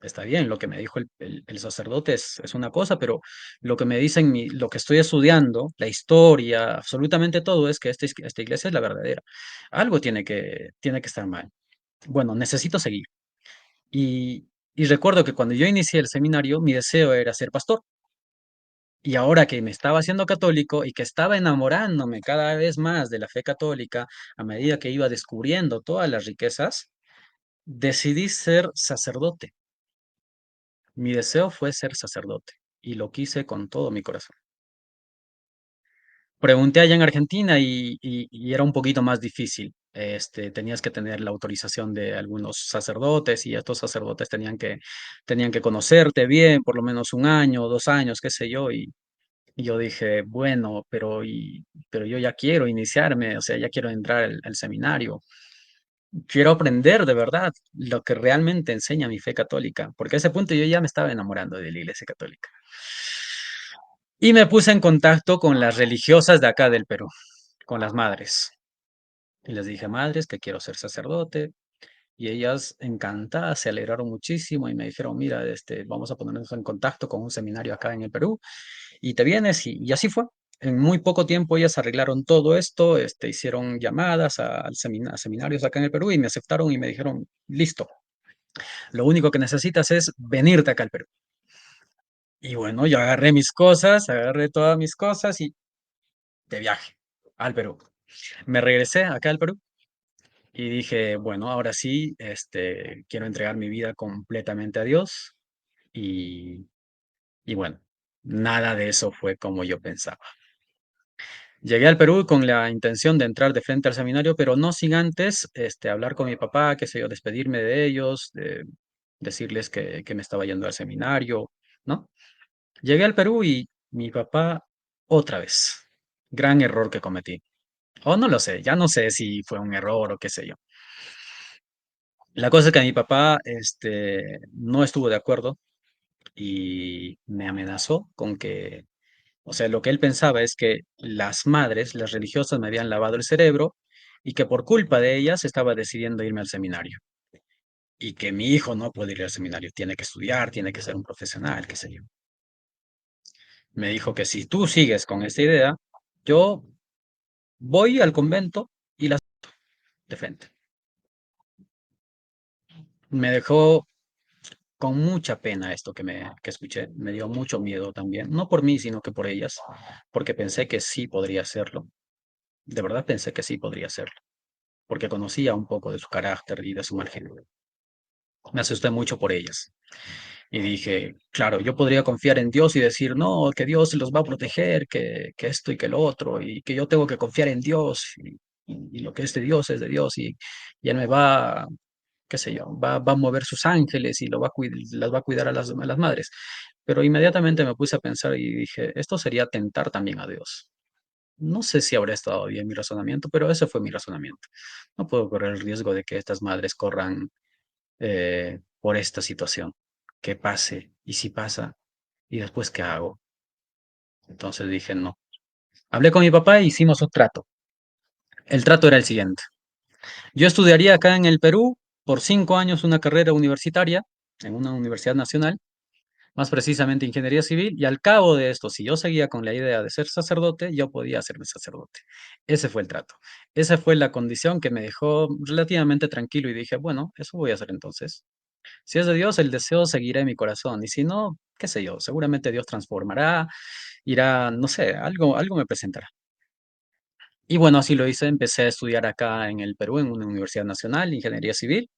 está bien, lo que me dijo el sacerdote es una cosa, pero lo que me dicen, lo que estoy estudiando, la historia, absolutamente todo es que esta iglesia es la verdadera. Algo tiene que estar mal. Bueno, necesito seguir. Y recuerdo que cuando yo inicié el seminario, mi deseo era ser pastor. Y ahora que me estaba haciendo católico y que estaba enamorándome cada vez más de la fe católica, a medida que iba descubriendo todas las riquezas, decidí ser sacerdote. Mi deseo fue ser sacerdote y lo quise con todo mi corazón. Pregunté allá en Argentina y era un poquito más difícil. Tenías que tener la autorización de algunos sacerdotes y estos sacerdotes tenían que conocerte bien, por lo menos un año, 2 años, qué sé yo. Y yo dije, bueno, pero yo ya quiero iniciarme, o sea, ya quiero entrar al seminario. Quiero aprender de verdad lo que realmente enseña mi fe católica, porque a ese punto yo ya me estaba enamorando de la Iglesia Católica. Y me puse en contacto con las religiosas de acá del Perú, con las madres. Y les dije, madres, que quiero ser sacerdote. Y ellas encantadas se alegraron muchísimo y me dijeron, mira, vamos a ponernos en contacto con un seminario acá en el Perú y te vienes. Y así fue. En muy poco tiempo ellas arreglaron todo esto, hicieron llamadas a seminarios acá en el Perú y me aceptaron y me dijeron, listo, lo único que necesitas es venirte acá al Perú. Y bueno, yo agarré mis cosas, agarré todas mis cosas y de viaje al Perú. Me regresé acá al Perú y dije, bueno, ahora sí, quiero entregar mi vida completamente a Dios y, y bueno, nada de eso fue como yo pensaba. Llegué al Perú con la intención de entrar de frente al seminario, pero no sin antes hablar con mi papá, qué sé yo, despedirme de ellos, decirles que me estaba yendo al seminario, ¿no? Llegué al Perú y mi papá, otra vez, gran error que cometí. O no lo sé, ya no sé si fue un error o qué sé yo. La cosa es que mi papá no estuvo de acuerdo y me amenazó con que O sea, lo que él pensaba es que las madres, las religiosas, me habían lavado el cerebro y que por culpa de ellas estaba decidiendo irme al seminario. Y que mi hijo no puede ir al seminario, tiene que estudiar, tiene que ser un profesional, qué sé yo. Me dijo que si tú sigues con esta idea, yo voy al convento y las de frente. Me dejó con mucha pena esto que escuché. Me dio mucho miedo también, no por mí, sino que por ellas, porque pensé que sí podría hacerlo. De verdad pensé que sí podría hacerlo, porque conocía un poco de su carácter y de su margen. Me asusté mucho por ellas. Y dije, claro, yo podría confiar en Dios y decir, no, que Dios los va a proteger, que esto y que lo otro, y que yo tengo que confiar en Dios, y lo que es de Dios es de Dios, y Él me va, qué sé yo, va a mover sus ángeles y las va a cuidar a las madres. Pero inmediatamente me puse a pensar y dije, esto sería tentar también a Dios. No sé si habrá estado bien mi razonamiento, pero ese fue mi razonamiento. No puedo correr el riesgo de que estas madres corran por esta situación. Que pase, y si pasa, ¿y después qué hago? Entonces dije, no. Hablé con mi papá e hicimos un trato. El trato era el siguiente. Yo estudiaría acá en el Perú por 5 años una carrera universitaria en una universidad nacional, más precisamente ingeniería civil, y al cabo de esto, si yo seguía con la idea de ser sacerdote, yo podía hacerme sacerdote. Ese fue el trato. Esa fue la condición que me dejó relativamente tranquilo y dije, bueno, eso voy a hacer entonces. Si es de Dios, el deseo seguirá en mi corazón. Y si no, qué sé yo, seguramente Dios transformará, irá, no sé, algo me presentará. Y bueno, así lo hice. Empecé a estudiar acá en el Perú, en una universidad nacional, ingeniería civil.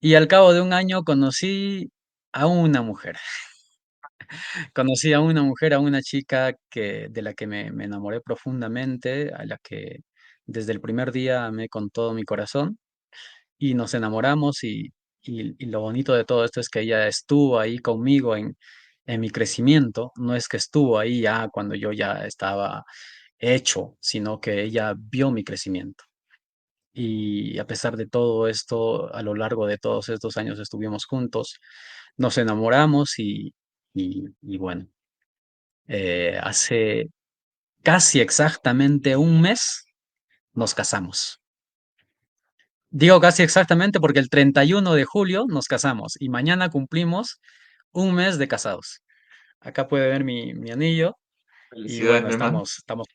Y al cabo de un año conocí a una mujer. Conocí a una mujer, a una chica de la que me enamoré profundamente, a la que desde el primer día amé con todo mi corazón. Y nos enamoramos y lo bonito de todo esto es que ella estuvo ahí conmigo en mi crecimiento, no es que estuvo ahí ya cuando yo ya estaba hecho, sino que ella vio mi crecimiento. Y a pesar de todo esto, a lo largo de todos estos años estuvimos juntos, nos enamoramos y bueno, hace casi exactamente un mes nos casamos. Digo casi exactamente porque el 31 de julio nos casamos y mañana cumplimos un mes de casados. Acá puede ver mi anillo y Felicidades, bueno, mi hermano. Fe- estamos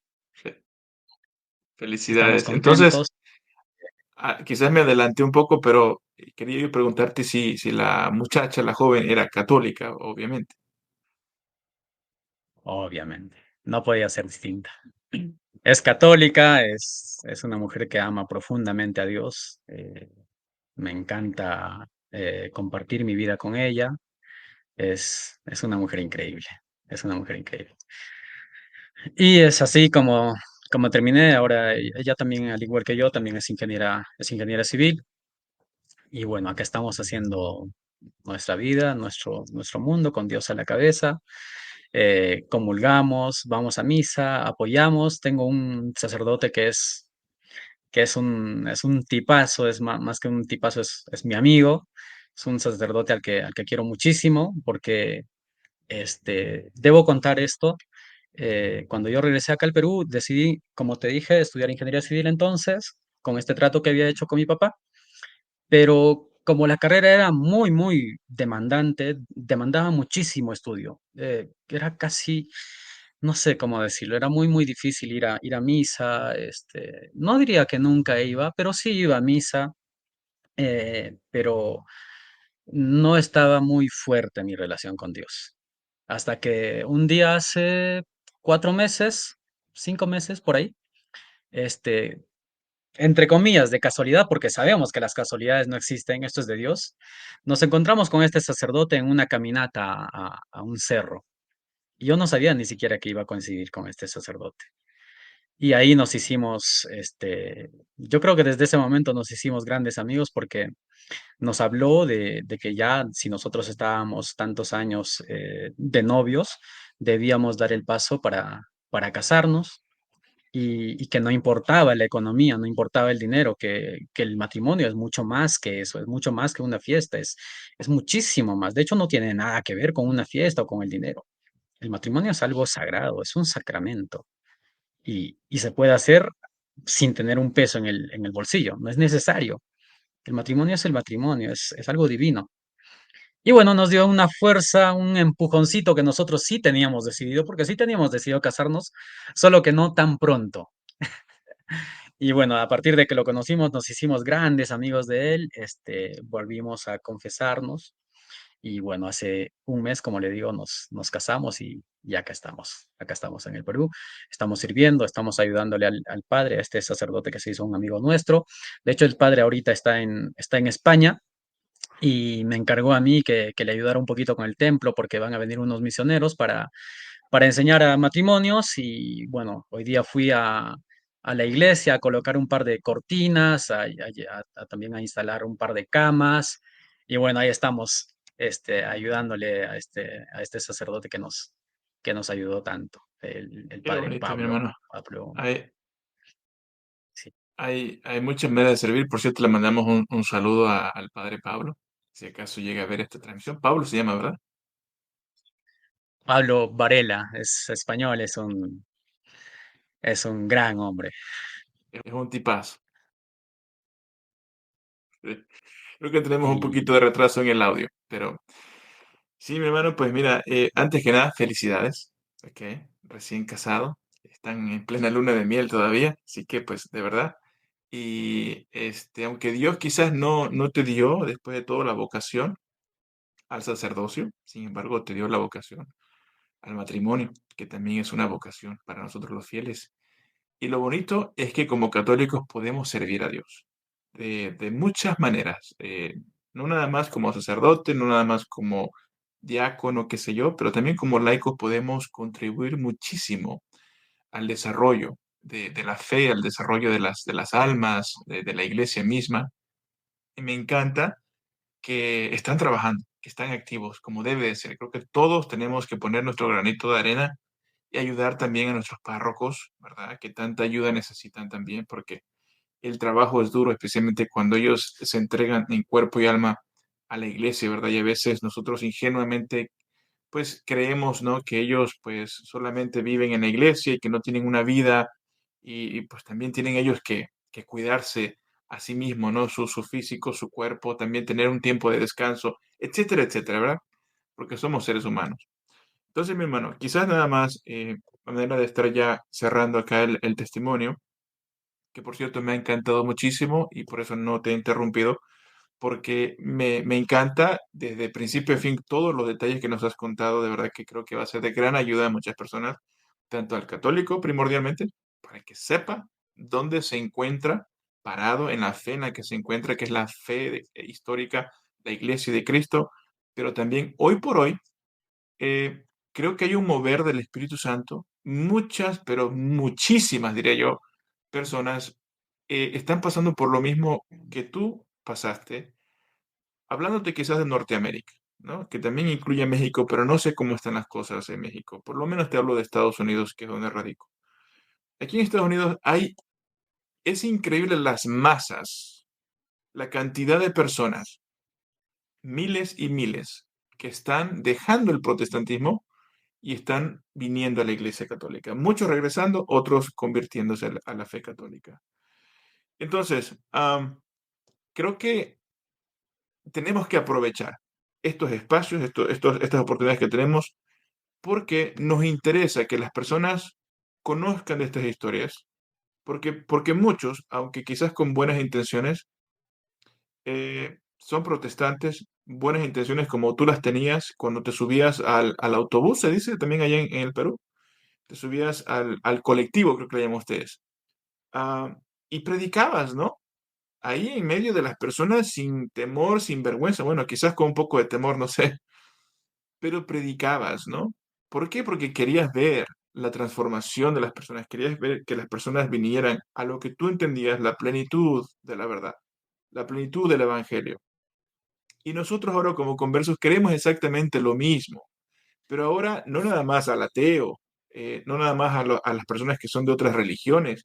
Felicidades. Entonces, contentos. quizás me adelanté un poco, pero quería yo preguntarte si la muchacha, la joven, era católica, obviamente. Obviamente, no podía ser distinta. Es católica, es una mujer que ama profundamente a Dios. Me encanta compartir mi vida con ella. Es una mujer increíble, es una mujer increíble. Y es así como terminé. Ahora ella también, al igual que yo, también es ingeniera civil. Y bueno, acá estamos haciendo nuestra vida, nuestro mundo con Dios a la cabeza. Comulgamos, vamos a misa, apoyamos. Tengo un sacerdote que es un tipazo, más que un tipazo, es mi amigo. Es un sacerdote al que quiero muchísimo porque debo contar esto. Cuando yo regresé acá al Perú, decidí, como te dije, estudiar ingeniería civil entonces, con este trato que había hecho con mi papá, pero como la carrera era muy, muy demandante, demandaba muchísimo estudio. Era casi, no sé cómo decirlo, era muy, muy difícil ir a misa. No diría que nunca iba, pero sí iba a misa, pero no estaba muy fuerte mi relación con Dios. Hasta que un día hace 4 meses, 5 meses por ahí, este, entre comillas, de casualidad, porque sabemos que las casualidades no existen, esto es de Dios, nos encontramos con este sacerdote en una caminata a un cerro. Y yo no sabía ni siquiera que iba a coincidir con este sacerdote. Y ahí nos hicimos, yo creo que desde ese momento nos hicimos grandes amigos porque nos habló de que ya si nosotros estábamos tantos años de novios, debíamos dar el paso para casarnos y que no importaba la economía, no importaba el dinero, que el matrimonio es mucho más que eso, es mucho más que una fiesta, es muchísimo más. De hecho, no tiene nada que ver con una fiesta o con el dinero. el matrimonio es algo sagrado, es un sacramento y se puede hacer sin tener un peso en el bolsillo, no es necesario. El matrimonio es el matrimonio, es algo divino. Y bueno, nos dio una fuerza, un empujoncito que nosotros sí teníamos decidido, porque sí teníamos decidido casarnos, solo que no tan pronto. Y bueno, a partir de que lo conocimos, nos hicimos grandes amigos de él, volvimos a confesarnos y bueno, hace un mes, como le digo, nos casamos y acá estamos en el Perú, estamos sirviendo, estamos ayudándole al padre, a este sacerdote que se hizo un amigo nuestro. De hecho, el padre ahorita está en España y me encargó a mí que le ayudara un poquito con el templo porque van a venir unos misioneros para enseñar a matrimonios y bueno, hoy día fui a la iglesia a colocar un par de cortinas, también a instalar un par de camas y bueno, ahí estamos ayudándole a este sacerdote que nos ayudó tanto, el Qué padre bonito, mi Pablo. hermano. Pablo, Hay, sí. hay muchas maneras de servir. Por cierto, le mandamos un saludo al padre Pablo, si acaso llega a ver esta transmisión. Pablo se llama, ¿verdad? Pablo Varela es español, es un gran hombre. Es un tipazo. Creo que tenemos un Y poquito de retraso en el audio, pero sí, mi hermano, pues mira, antes que nada, felicidades, ¿ok? Recién casado, están en plena luna de miel todavía, así que pues de verdad. Y aunque Dios quizás no te dio después de todo la vocación al sacerdocio, sin embargo te dio la vocación al matrimonio, que también es una vocación para nosotros los fieles. Y lo bonito es que como católicos podemos servir a Dios de muchas maneras, no nada más como sacerdote, no nada más como diácono, qué sé yo, pero también como laicos podemos contribuir muchísimo al desarrollo de la fe, al desarrollo de las almas, de la iglesia misma. Y me encanta que están trabajando, que están activos, como debe de ser. Creo que todos tenemos que poner nuestro granito de arena y ayudar también a nuestros párrocos, ¿verdad? Que tanta ayuda necesitan también, porque el trabajo es duro, especialmente cuando ellos se entregan en cuerpo y alma a la iglesia, ¿verdad? Y a veces nosotros ingenuamente, pues creemos, ¿no? Que ellos, pues, solamente viven en la iglesia y que no tienen una vida pues también tienen ellos que cuidarse a sí mismos, ¿no? Su físico, su cuerpo, también tener un tiempo de descanso, etcétera, etcétera, ¿verdad? Porque somos seres humanos. Entonces, mi hermano, quizás nada más, a manera de estar ya cerrando acá el testimonio, que por cierto me ha encantado muchísimo y por eso no te he interrumpido, porque me encanta desde principio a fin todos los detalles que nos has contado, de verdad que creo que va a ser de gran ayuda a muchas personas, tanto al católico primordialmente, para que sepa dónde se encuentra parado en la fe en la que se encuentra, que es la fe histórica, la iglesia de Cristo, pero también hoy por hoy creo que hay un mover del Espíritu Santo. Muchas, pero muchísimas, diría yo, personas están pasando por lo mismo que tú pasaste, hablándote quizás de Norteamérica, ¿no? Que también incluye México, pero no sé cómo están las cosas en México. Por lo menos te hablo de Estados Unidos, que es donde radico. Aquí en Estados Unidos es increíble las masas, la cantidad de personas, miles y miles, que están dejando el protestantismo y están viniendo a la Iglesia Católica. Muchos regresando, otros convirtiéndose a la fe católica. Entonces, creo que tenemos que aprovechar estos espacios, estas oportunidades que tenemos, porque nos interesa que las personas conozcan de estas historias, porque muchos, aunque quizás con buenas intenciones, son protestantes, buenas intenciones como tú las tenías cuando te subías al autobús, se dice también allá en el Perú, te subías al colectivo, creo que le llaman ustedes, ah, y predicabas, ¿no? Ahí en medio de las personas sin temor, sin vergüenza, bueno, quizás con un poco de temor, no sé, pero predicabas, ¿no? ¿Por qué? Porque querías ver la transformación de las personas, querías ver que las personas vinieran a lo que tú entendías, la plenitud de la verdad, la plenitud del Evangelio. Y nosotros ahora como conversos queremos exactamente lo mismo, pero ahora no nada más al ateo, no nada más a las personas que son de otras religiones,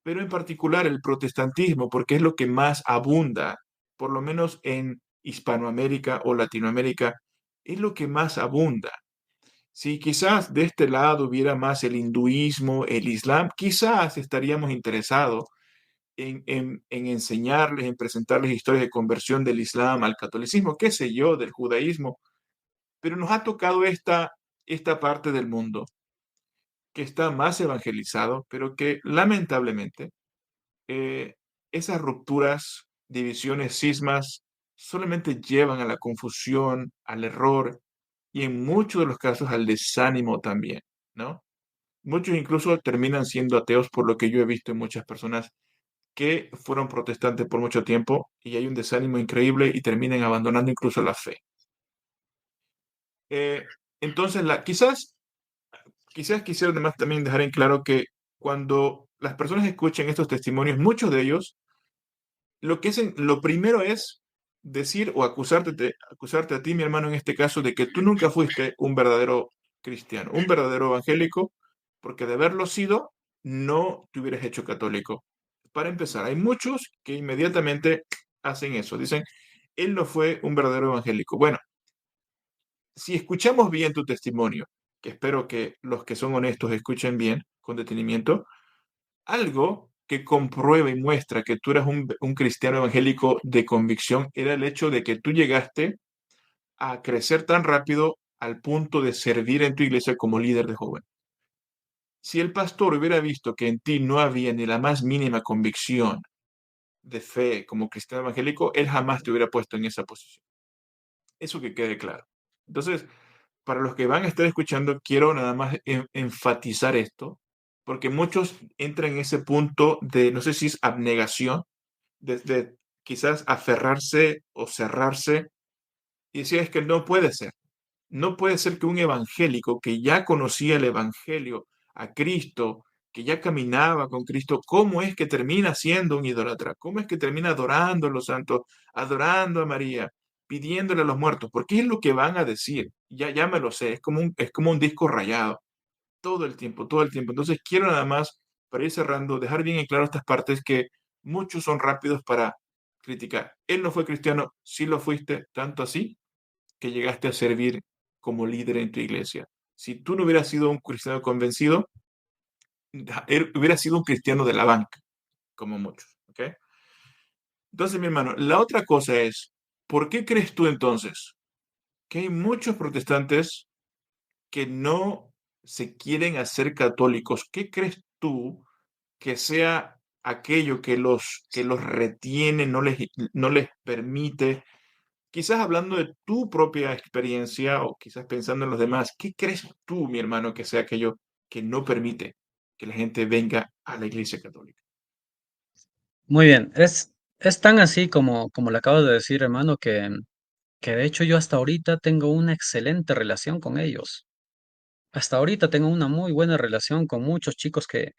pero en particular el protestantismo, porque es lo que más abunda, por lo menos en Hispanoamérica o Latinoamérica, es lo que más abunda. Si quizás de este lado hubiera más el hinduismo, el islam, quizás estaríamos interesados en enseñarles, en presentarles historias de conversión del islam al catolicismo, qué sé yo, del judaísmo, pero nos ha tocado esta parte del mundo que está más evangelizado, pero que lamentablemente eh, esas rupturas, divisiones, cismas, solamente llevan a la confusión, al error y en muchos de los casos al desánimo también, ¿no? Muchos incluso terminan siendo ateos por lo que yo he visto en muchas personas que fueron protestantes por mucho tiempo y hay un desánimo increíble y terminan abandonando incluso la fe. Eh, entonces, quizás quisiera además también dejar en claro que cuando las personas escuchen estos testimonios, muchos de ellos lo primero es decir o acusarte a ti, mi hermano, en este caso, de que tú nunca fuiste un verdadero cristiano, un verdadero evangélico, porque de haberlo sido, no te hubieras hecho católico. Para empezar, hay muchos que inmediatamente hacen eso, dicen, él no fue un verdadero evangélico. Bueno, si escuchamos bien tu testimonio, que espero que los que son honestos escuchen bien, con detenimiento, algo que comprueba y muestra que tú eras un cristiano evangélico de convicción era el hecho de que tú llegaste a crecer tan rápido al punto de servir en tu iglesia como líder de joven. Si el pastor hubiera visto que en ti no había ni la más mínima convicción de fe como cristiano evangélico, él jamás te hubiera puesto en esa posición. Eso que quede claro. Entonces, para los que van a estar escuchando, quiero nada más enfatizar esto, porque muchos entran en ese punto de, no sé si es abnegación, de quizás aferrarse o cerrarse y decir es que no puede ser. No puede ser que un evangélico que ya conocía el evangelio a Cristo, que ya caminaba con Cristo, ¿cómo es que termina siendo un idólatra? ¿Cómo es que termina adorando a los santos, adorando a María, pidiéndole a los muertos? Porque es lo que van a decir. Ya me lo sé, es como un disco rayado, todo el tiempo, todo el tiempo. Entonces quiero nada más, para ir cerrando, dejar bien en claro estas partes que muchos son rápidos para criticar. Él no fue cristiano, sí lo fuiste, tanto así que llegaste a servir como líder en tu iglesia. Si tú no hubieras sido un cristiano convencido, él hubiera sido un cristiano de la banca, como muchos. ¿Ok? Entonces, mi hermano, la otra cosa es, ¿por qué crees tú entonces que hay muchos protestantes que no se quieren hacer católicos? ¿Qué crees tú que sea aquello que los retiene, no les permite? Quizás hablando de tu propia experiencia o quizás pensando en los demás, ¿qué crees tú, mi hermano, que sea aquello que no permite que la gente venga a la Iglesia Católica? Muy bien, es tan así como le acabo de decir, hermano, que de hecho yo hasta ahorita tengo una excelente relación con ellos. Hasta ahorita tengo una muy buena relación con muchos chicos que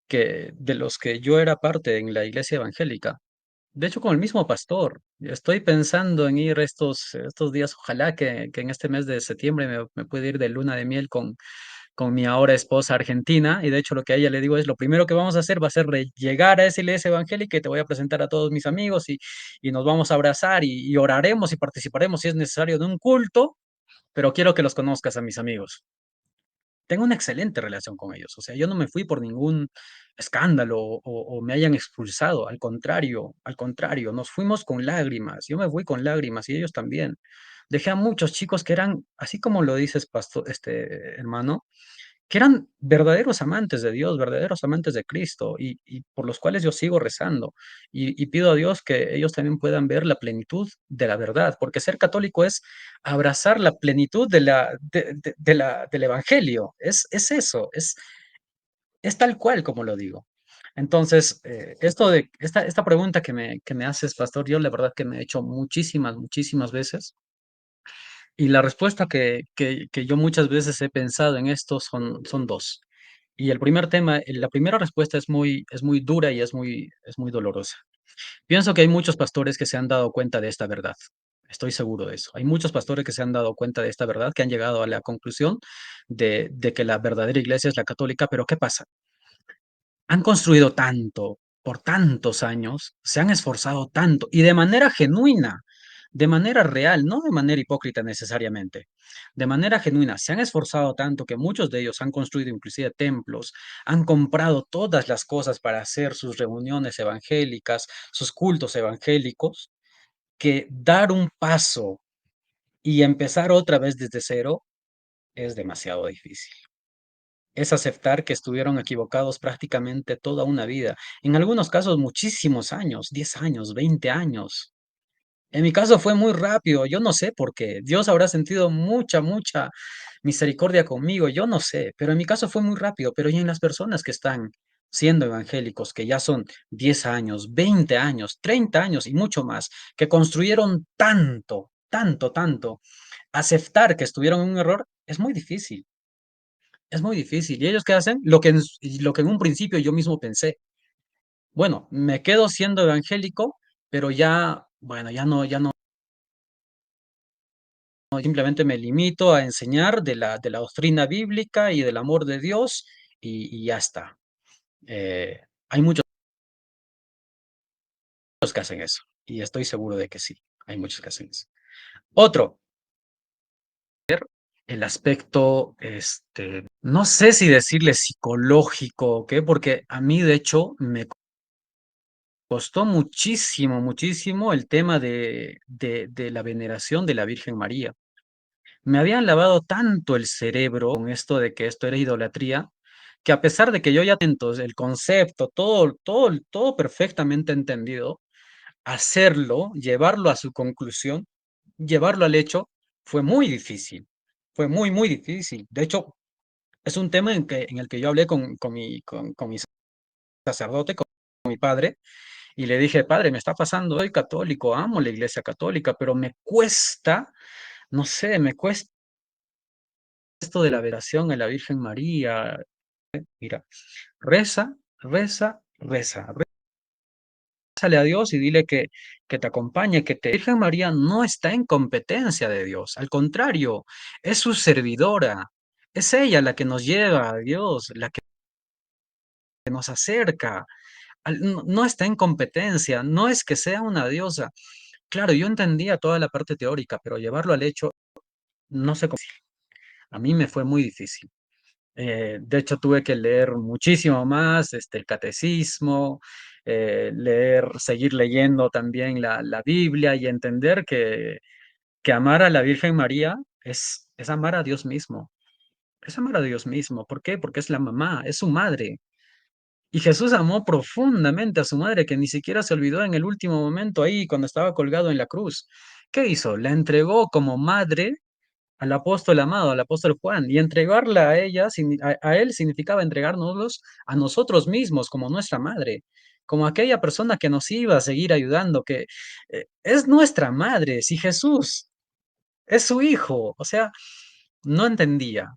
de los que yo era parte en la iglesia evangélica. De hecho, con el mismo pastor. Estoy pensando en ir estos días, ojalá que en este mes de septiembre me pueda ir de luna de miel con mi ahora esposa argentina. Y de hecho, lo que a ella le digo es, lo primero que vamos a hacer va a ser llegar a esa iglesia evangélica y te voy a presentar a todos mis amigos y nos vamos a abrazar y oraremos y participaremos si es necesario de un culto, pero quiero que los conozcas a mis amigos. Tengo una excelente relación con ellos. O sea, yo no me fui por ningún escándalo o me hayan expulsado. Al contrario, nos fuimos con lágrimas. Yo me fui con lágrimas y ellos también. Dejé a muchos chicos que eran, así como lo dices, pastor, hermano, que eran verdaderos amantes de Dios, verdaderos amantes de Cristo y por los cuales yo sigo rezando y pido a Dios que ellos también puedan ver la plenitud de la verdad, porque ser católico es abrazar la plenitud del Evangelio, es eso, es tal cual como lo digo. Entonces, esta pregunta que me haces, pastor, yo la verdad que me he hecho muchísimas, muchísimas veces. Y la respuesta que yo muchas veces he pensado en esto son dos. Y el primer tema, la primera respuesta es muy dura y es muy dolorosa. Pienso que hay muchos pastores que se han dado cuenta de esta verdad. Estoy seguro de eso. Hay muchos pastores que se han dado cuenta de esta verdad, que han llegado a la conclusión de que la verdadera iglesia es la católica, pero ¿qué pasa? Han construido tanto por tantos años, se han esforzado tanto y de manera genuina, de manera real, no de manera hipócrita necesariamente, de manera genuina. Se han esforzado tanto que muchos de ellos han construido inclusive templos, han comprado todas las cosas para hacer sus reuniones evangélicas, sus cultos evangélicos, que dar un paso y empezar otra vez desde cero es demasiado difícil. Es aceptar que estuvieron equivocados prácticamente toda una vida, en algunos casos muchísimos años, 10 años, 20 años. En mi caso fue muy rápido, yo no sé por qué. Dios habrá sentido mucha, mucha misericordia conmigo, yo no sé, pero en mi caso fue muy rápido. Pero y en las personas que están siendo evangélicos, que ya son 10 años, 20 años, 30 años y mucho más, que construyeron tanto, tanto, tanto, aceptar que estuvieron en un error es muy difícil, es muy difícil. ¿Y ellos qué hacen? Lo que en un principio yo mismo pensé. Bueno, me quedo siendo evangélico, pero ya, bueno, ya no simplemente me limito a enseñar de la doctrina bíblica y del amor de Dios y ya está. Hay muchos que hacen eso y estoy seguro de que sí, hay muchos que hacen eso. Otro, el aspecto, no sé si decirle psicológico o qué, porque a mí de hecho me costó muchísimo, muchísimo el tema de la veneración de la Virgen María. Me habían lavado tanto el cerebro con esto de que esto era idolatría, que a pesar de que yo ya entonces el concepto, todo, todo, todo perfectamente entendido, hacerlo, llevarlo a su conclusión, llevarlo al hecho, fue muy difícil. Fue muy, muy difícil. De hecho, es un tema en el que yo hablé con mi sacerdote, con mi padre, y le dije, padre, me está pasando, soy católico, amo la iglesia católica, pero me cuesta, no sé, me cuesta esto de la veneración a la Virgen María. Mira, reza, reza, reza, rézale a Dios y dile que te acompañe, que te... Virgen María no está en competencia de Dios, al contrario, es su servidora, es ella la que nos lleva a Dios, la que nos acerca, no, no está en competencia, no es que sea una diosa. Claro, yo entendía toda la parte teórica, pero llevarlo al hecho, no sé cómo. A mí me fue muy difícil. De hecho, tuve que leer muchísimo más, el catecismo, seguir leyendo también la Biblia y entender que amar a la Virgen María es amar a Dios mismo. Es amar a Dios mismo. ¿Por qué? Porque es la mamá, es su madre. Y Jesús amó profundamente a su madre, que ni siquiera se olvidó en el último momento ahí, cuando estaba colgado en la cruz. ¿Qué hizo? La entregó como madre al apóstol amado, al apóstol Juan, y entregarla a ella, a él significaba entregárnoslos a nosotros mismos como nuestra madre, como aquella persona que nos iba a seguir ayudando, que es nuestra madre, si Jesús es su hijo, o sea, no entendía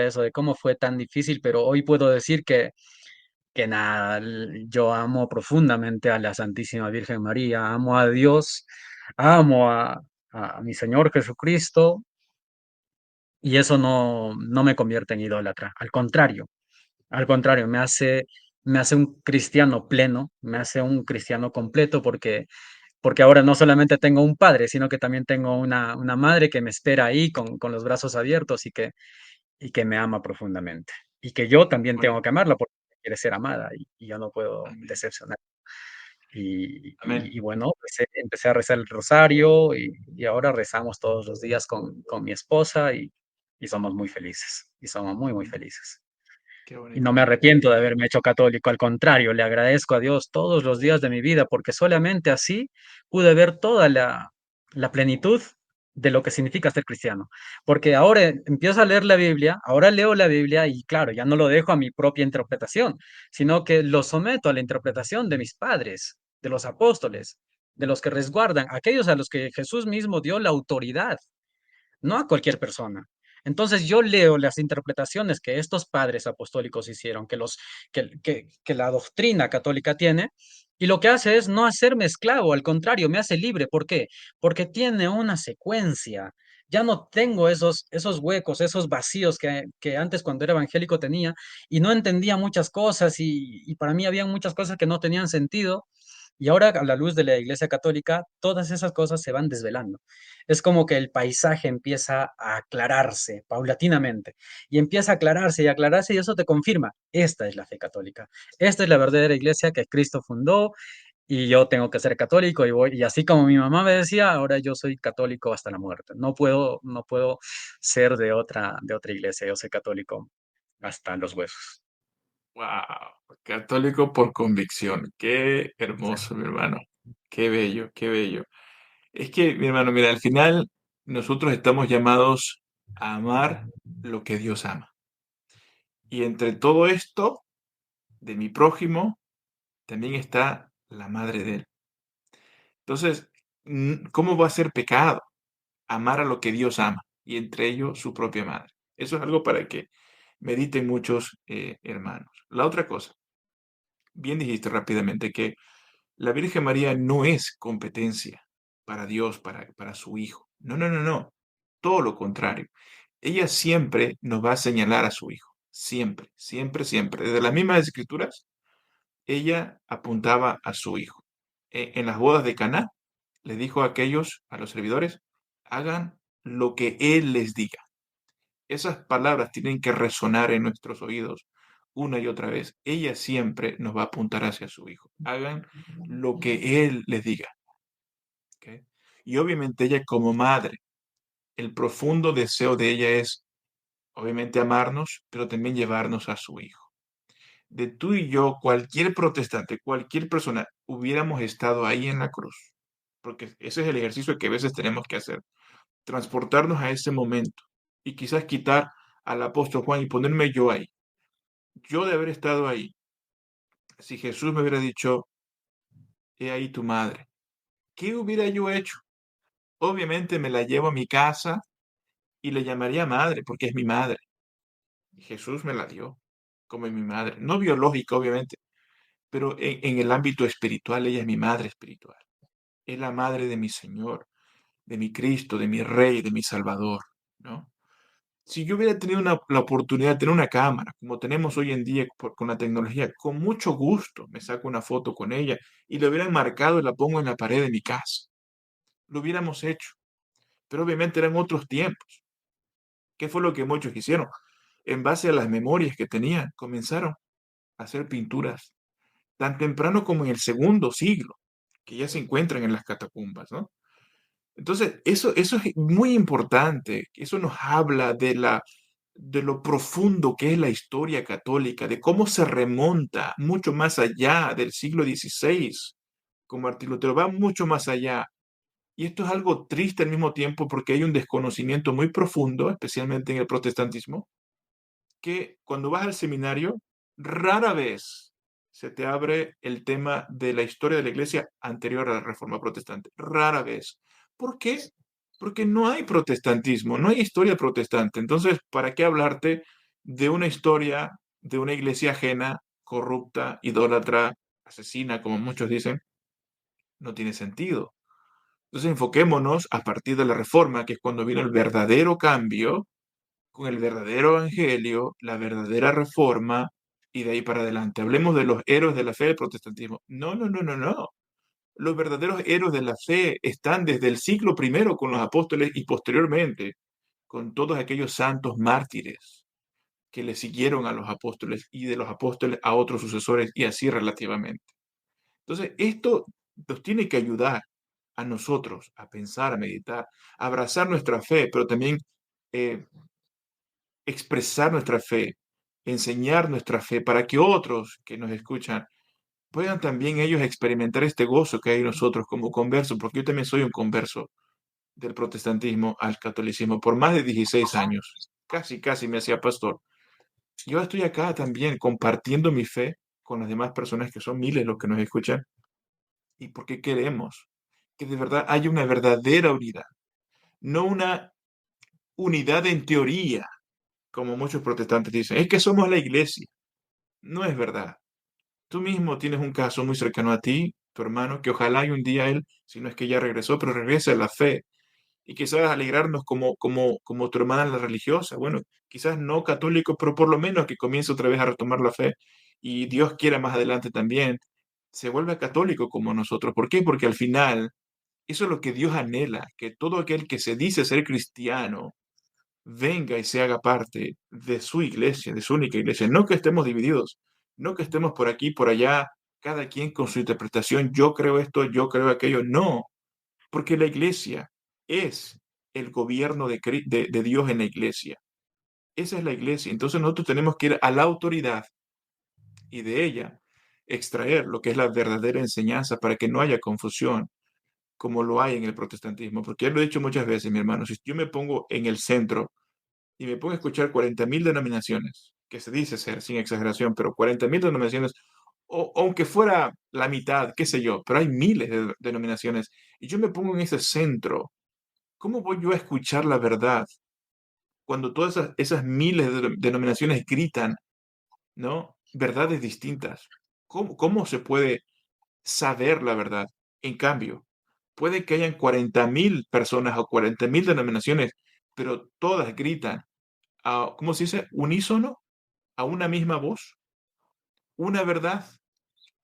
eso de cómo fue tan difícil, pero hoy puedo decir que nada, yo amo profundamente a la Santísima Virgen María, amo a Dios, amo a mi Señor Jesucristo, y eso no me convierte en idólatra, al contrario, me hace un cristiano pleno, me hace un cristiano completo porque ahora no solamente tengo un padre, sino que también tengo una madre que me espera ahí con los brazos abiertos y que me ama profundamente. Y que yo también Bueno, tengo que amarla porque quiere ser amada y yo no puedo amén, decepcionar. Y, amén, y- y bueno, empecé a rezar el rosario y ahora rezamos todos los días con mi esposa y somos muy felices, y somos muy, muy felices. qué Y no bonito. me arrepiento de haberme hecho católico, al contrario, le agradezco a Dios todos los días de mi vida, porque solamente así pude ver toda la plenitud de lo que significa ser cristiano. Porque ahora empiezo a leer la Biblia, ahora leo la Biblia y claro, ya no lo dejo a mi propia interpretación, sino que lo someto a la interpretación de mis padres, de los apóstoles, de los que resguardan, aquellos a los que Jesús mismo dio la autoridad, no a cualquier persona. Entonces yo leo las interpretaciones que estos padres apostólicos hicieron, que la doctrina católica tiene, y lo que hace es no hacerme esclavo, al contrario, me hace libre. ¿Por qué? Porque tiene una secuencia. Ya no tengo esos huecos, esos vacíos que antes cuando era evangélico tenía y no entendía muchas cosas y para mí había muchas cosas que no tenían sentido. Y ahora, a la luz de la Iglesia Católica, todas esas cosas se van desvelando. Es como que el paisaje empieza a aclararse paulatinamente y empieza a aclararse y eso te confirma, esta es la fe católica, esta es la verdadera iglesia que Cristo fundó y yo tengo que ser católico y voy, y así como mi mamá me decía, ahora yo soy católico hasta la muerte. No puedo ser de otra iglesia, yo soy católico hasta los huesos. Wow, católico por convicción. Qué hermoso, Exacto. mi hermano. Qué bello, qué bello. Es que, mi hermano, mira, al final nosotros estamos llamados a amar lo que Dios ama. Y entre todo esto, de mi prójimo, también está la madre de él. Entonces, ¿cómo va a ser pecado amar a lo que Dios ama? Y entre ellos su propia madre. Eso es algo para que mediten muchos hermanos. La otra cosa, bien dijiste rápidamente que la Virgen María no es competencia para Dios, para su Hijo. No, no, no, no. Todo lo contrario. Ella siempre nos va a señalar a su Hijo. Siempre, siempre, siempre. Desde las mismas escrituras, ella apuntaba a su Hijo. En las bodas de Caná, le dijo a aquellos, a los servidores, hagan lo que Él les diga. Esas palabras tienen que resonar en nuestros oídos una y otra vez. Ella siempre nos va a apuntar hacia su Hijo. Hagan lo que Él les diga. ¿Ok? Y obviamente ella como madre, el profundo deseo de ella es, obviamente, amarnos, pero también llevarnos a su Hijo. De tú y yo, cualquier protestante, cualquier persona, hubiéramos estado ahí en la cruz, porque ese es el ejercicio que a veces tenemos que hacer, transportarnos a ese momento y quizás quitar al apóstol Juan y ponerme yo ahí. Yo de haber estado ahí, si Jesús me hubiera dicho, he ahí tu madre, ¿qué hubiera yo hecho? Obviamente me la llevo a mi casa y le llamaría madre, porque es mi madre. Y Jesús me la dio como mi madre, no biológica, obviamente, pero en el ámbito espiritual, ella es mi madre espiritual. Es la madre de mi Señor, de mi Cristo, de mi Rey, de mi Salvador, ¿no? Si yo hubiera tenido la oportunidad de tener una cámara, como tenemos hoy en día con la tecnología, con mucho gusto me saco una foto con ella y la hubieran marcado y la pongo en la pared de mi casa. Lo hubiéramos hecho, pero obviamente eran otros tiempos. ¿Qué fue lo que muchos hicieron? En base a las memorias que tenían, comenzaron a hacer pinturas tan temprano como en el segundo siglo, que ya se encuentran en las catacumbas, ¿no? Entonces, eso es muy importante. Eso nos habla de lo profundo que es la historia católica, de cómo se remonta mucho más allá del siglo XVI, como Martín Lutero, va mucho más allá. Y esto es algo triste al mismo tiempo porque hay un desconocimiento muy profundo, especialmente en el protestantismo, que cuando vas al seminario, rara vez se te abre el tema de la historia de la iglesia anterior a la Reforma Protestante. Rara vez. ¿Por qué? Porque no hay protestantismo, no hay historia protestante. Entonces, ¿para qué hablarte de una historia de una iglesia ajena, corrupta, idólatra, asesina, como muchos dicen? No tiene sentido. Entonces, enfoquémonos a partir de la Reforma, que es cuando vino el verdadero cambio con el verdadero evangelio, la verdadera reforma y de ahí para adelante. Hablemos de los héroes de la fe del protestantismo. No, no, no, no, no. Los verdaderos héroes de la fe están desde el siglo primero con los apóstoles y posteriormente con todos aquellos santos mártires que le siguieron a los apóstoles y de los apóstoles a otros sucesores y así relativamente. Entonces, esto nos tiene que ayudar a nosotros a pensar, a meditar, a abrazar nuestra fe, pero también eh, expresar nuestra fe, enseñar nuestra fe para que otros que nos escuchan puedan también ellos experimentar este gozo que hay en nosotros como conversos, porque yo también soy un converso del protestantismo al catolicismo por más de 16 años. Casi, casi me hacía pastor. Yo estoy acá también compartiendo mi fe con las demás personas que son miles los que nos escuchan y porque queremos que de verdad haya una verdadera unidad, no una unidad en teoría, como muchos protestantes dicen, es que somos la iglesia. No es verdad. Tú mismo tienes un caso muy cercano a ti, tu hermano, que ojalá y un día él, si no es que ya regresó, pero regrese a la fe y quizás alegrarnos como tu hermana la religiosa. Bueno, quizás no católico, pero por lo menos que comience otra vez a retomar la fe y Dios quiera más adelante también. se vuelva católico como nosotros. ¿Por qué? Porque al final eso es lo que Dios anhela, que todo aquel que se dice ser cristiano venga y se haga parte de su iglesia, de su única iglesia. No que estemos divididos, no que estemos por aquí, por allá, cada quien con su interpretación, yo creo esto, yo creo aquello. No, porque la iglesia es el gobierno de Dios en la iglesia. Esa es la iglesia. Entonces nosotros tenemos que ir a la autoridad y de ella extraer lo que es la verdadera enseñanza para que no haya confusión como lo hay en el protestantismo. Porque ya lo he dicho muchas veces, mi hermano, si yo me pongo en el centro y me pongo a escuchar 40.000 denominaciones, que se dice ser, sin exageración, pero 40.000 denominaciones, o aunque fuera la mitad, qué sé yo, pero hay miles de denominaciones, y yo me pongo en ese centro, ¿cómo voy yo a escuchar la verdad cuando todas esas miles de denominaciones gritan, ¿no? Verdades distintas? ¿Cómo se puede saber la verdad? En cambio, puede que hayan 40.000 personas o 40.000 denominaciones, pero todas gritan a, ¿cómo se dice? Unísono, a una misma voz, una verdad.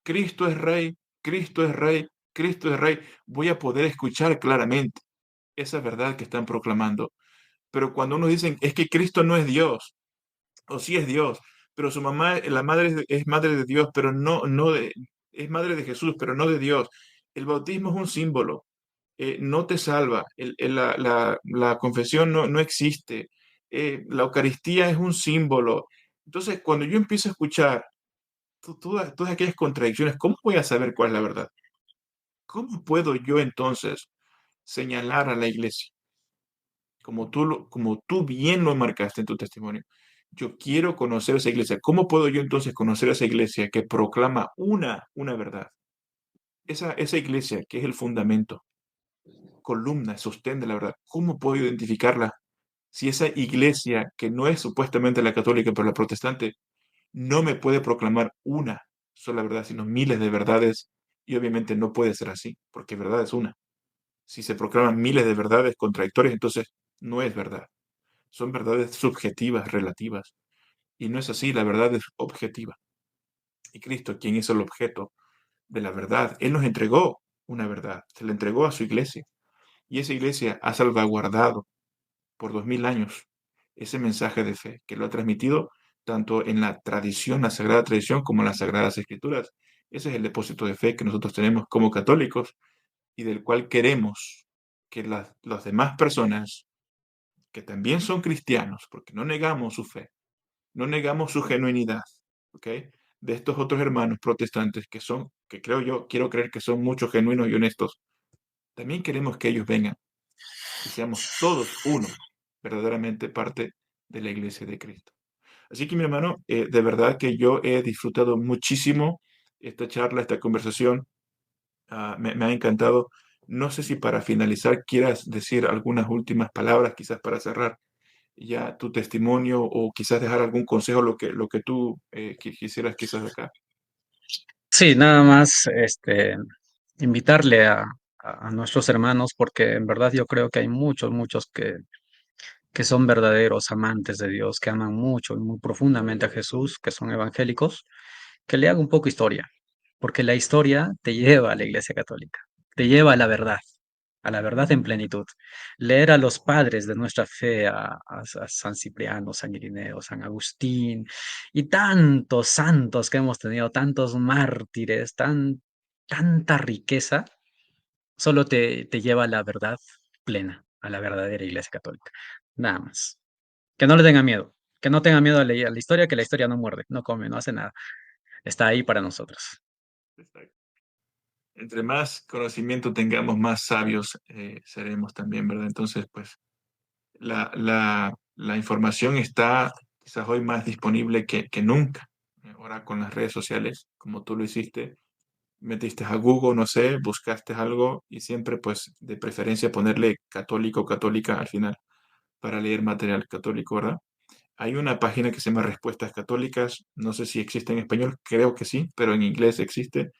Cristo es rey, Cristo es rey, Cristo es rey. Voy a poder escuchar claramente esa verdad que están proclamando. Pero cuando uno dice, es que Cristo no es Dios, o sí es Dios, pero su mamá, la madre es madre de Dios, pero es madre de Jesús, pero no de Dios. El bautismo es un símbolo, no te salva, la confesión no existe, la Eucaristía es un símbolo. Entonces, cuando yo empiezo a escuchar todas aquellas contradicciones, ¿cómo voy a saber cuál es la verdad? ¿Cómo puedo yo entonces señalar a la iglesia, como tú bien lo marcaste en tu testimonio? Yo quiero conocer esa iglesia. ¿Cómo puedo yo entonces conocer esa iglesia que proclama una verdad? Esa iglesia que es el fundamento, columna, sostén de la verdad. ¿Cómo puedo identificarla si esa iglesia, que no es supuestamente la católica, pero la protestante, no me puede proclamar una sola verdad, sino miles de verdades? Y obviamente no puede ser así, porque verdad es una. Si se proclaman miles de verdades contradictorias, entonces no es verdad. Son verdades subjetivas, relativas. Y no es así, la verdad es objetiva. Y Cristo, quien es el objeto de la verdad, Él nos entregó una verdad, se la entregó a su iglesia. Y esa iglesia ha salvaguardado por 2000 años ese mensaje de fe, que lo ha transmitido tanto en la tradición, la sagrada tradición, como en las sagradas escrituras. Ese es el depósito de fe que nosotros tenemos como católicos y del cual queremos que las demás personas que también son cristianos, porque no negamos su fe, no negamos su genuinidad, ¿ok? De estos otros hermanos protestantes que creo yo, quiero creer que son muchos genuinos y honestos, también queremos que ellos vengan y seamos todos uno, verdaderamente parte de la iglesia de Cristo. Así que mi hermano, de verdad que yo he disfrutado muchísimo esta charla, esta conversación. Me ha encantado. No sé si para finalizar quieras decir algunas últimas palabras, quizás para cerrar ya tu testimonio o quizás dejar algún consejo, lo que tú quisieras quizás acá. Sí, nada más invitarle a nuestros hermanos, porque en verdad yo creo que hay muchos, muchos que son verdaderos amantes de Dios, que aman mucho y muy profundamente a Jesús, que son evangélicos, que le haga un poco historia, porque la historia te lleva a la Iglesia Católica, te lleva a la verdad en plenitud. Leer a los padres de nuestra fe, a San Cipriano, San Irineo, San Agustín y tantos santos que hemos tenido, tantos mártires, tanta riqueza, solo te lleva a la verdad plena, a la verdadera Iglesia Católica. Nada más. Que no le tenga miedo. Que no tenga miedo a la historia, que la historia no muerde, no come, no hace nada. Está ahí para nosotros. Entre más conocimiento tengamos, más sabios seremos también, ¿verdad? Entonces, pues la información está quizás hoy más disponible que nunca. Ahora con las redes sociales, como tú lo hiciste, metiste a Google, no sé, buscaste algo y siempre, pues, de preferencia ponerle católico o católica al final para leer material católico, ¿verdad? Hay una página que se llama Respuestas Católicas, no sé si existe en español, creo que sí, pero en inglés existe.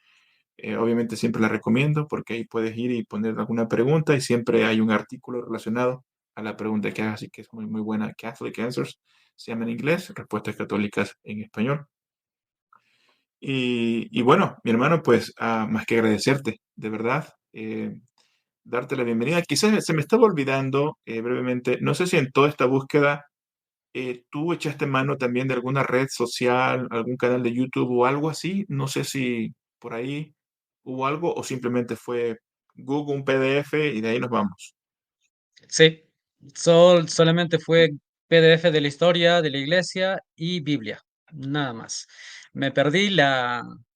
Obviamente siempre la recomiendo porque ahí puedes ir y poner alguna pregunta y siempre hay un artículo relacionado a la pregunta que hagas, así que es muy, muy buena. Catholic Answers se llama en inglés, Respuestas Católicas en español. Y bueno, mi hermano, pues más que agradecerte, de verdad, darte la bienvenida. Quizás se me estaba olvidando brevemente, no sé si en toda esta búsqueda tú echaste mano también de alguna red social, algún canal de YouTube o algo así. No sé si por ahí hubo algo o simplemente fue Google, un PDF y de ahí nos vamos. Sí, solamente fue PDF de la historia de la iglesia y Biblia, nada más. Me perdí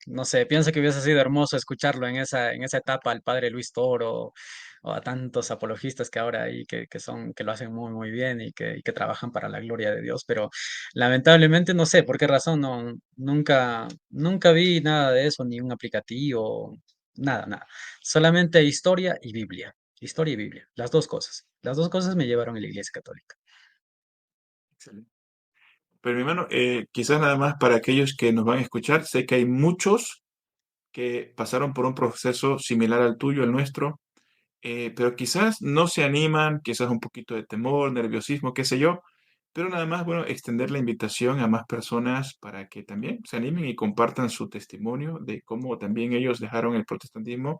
no sé, pienso que hubiese sido hermoso escucharlo en esa etapa al padre Luis Toro o a tantos apologistas que ahora hay que lo hacen muy, muy bien y que trabajan para la gloria de Dios, pero lamentablemente no sé por qué razón nunca vi nada de eso, ni un aplicativo, nada, nada. Solamente historia y Biblia. Historia y Biblia, las dos cosas. Las dos cosas me llevaron a la Iglesia Católica. Excelente. Pero mi hermano, quizás nada más para aquellos que nos van a escuchar, sé que hay muchos que pasaron por un proceso similar al tuyo, al nuestro, pero quizás no se animan, quizás un poquito de temor, nerviosismo, qué sé yo, pero nada más, bueno, extender la invitación a más personas para que también se animen y compartan su testimonio de cómo también ellos dejaron el protestantismo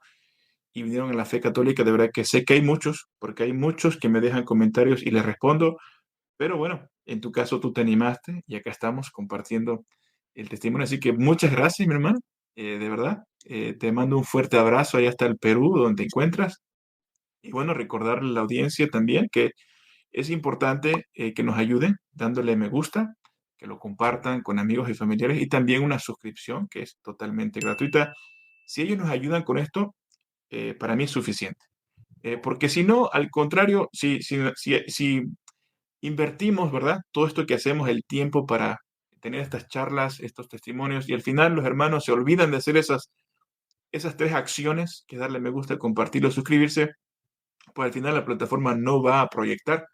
y vinieron a la fe católica. De verdad que sé que hay muchos, porque hay muchos que me dejan comentarios y les respondo, pero bueno, en tu caso tú te animaste y acá estamos compartiendo el testimonio. Así que muchas gracias, mi hermano, de verdad. Te mando un fuerte abrazo allá hasta el Perú, donde te encuentras. Y bueno, recordarle a la audiencia también que es importante que nos ayuden dándole me gusta, que lo compartan con amigos y familiares y también una suscripción que es totalmente gratuita. Si ellos nos ayudan con esto, para mí es suficiente. Porque si no, al contrario, si invertimos, ¿verdad? Todo esto que hacemos, el tiempo para tener estas charlas, estos testimonios, y al final los hermanos se olvidan de hacer esas tres acciones, que darle me gusta, compartirlo, suscribirse, pues al final la plataforma no va a proyectar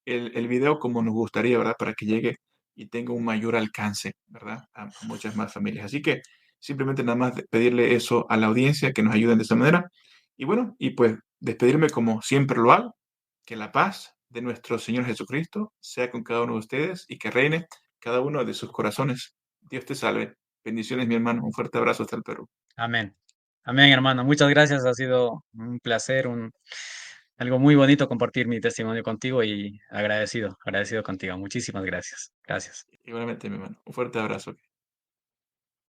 el video como nos gustaría, ¿verdad? Para que llegue y tenga un mayor alcance, ¿verdad? A muchas más familias. Así que simplemente nada más pedirle eso a la audiencia, que nos ayuden de esa manera. Y bueno, y pues despedirme como siempre lo hago, que la paz de nuestro Señor Jesucristo sea con cada uno de ustedes y que reine cada uno de sus corazones. Dios te salve. Bendiciones, mi hermano. Un fuerte abrazo hasta el Perú. Amén. Amén, hermano. Muchas gracias. Ha sido un placer, algo muy bonito compartir mi testimonio contigo y agradecido contigo. Muchísimas gracias. Gracias. Igualmente, mi hermano. Un fuerte abrazo.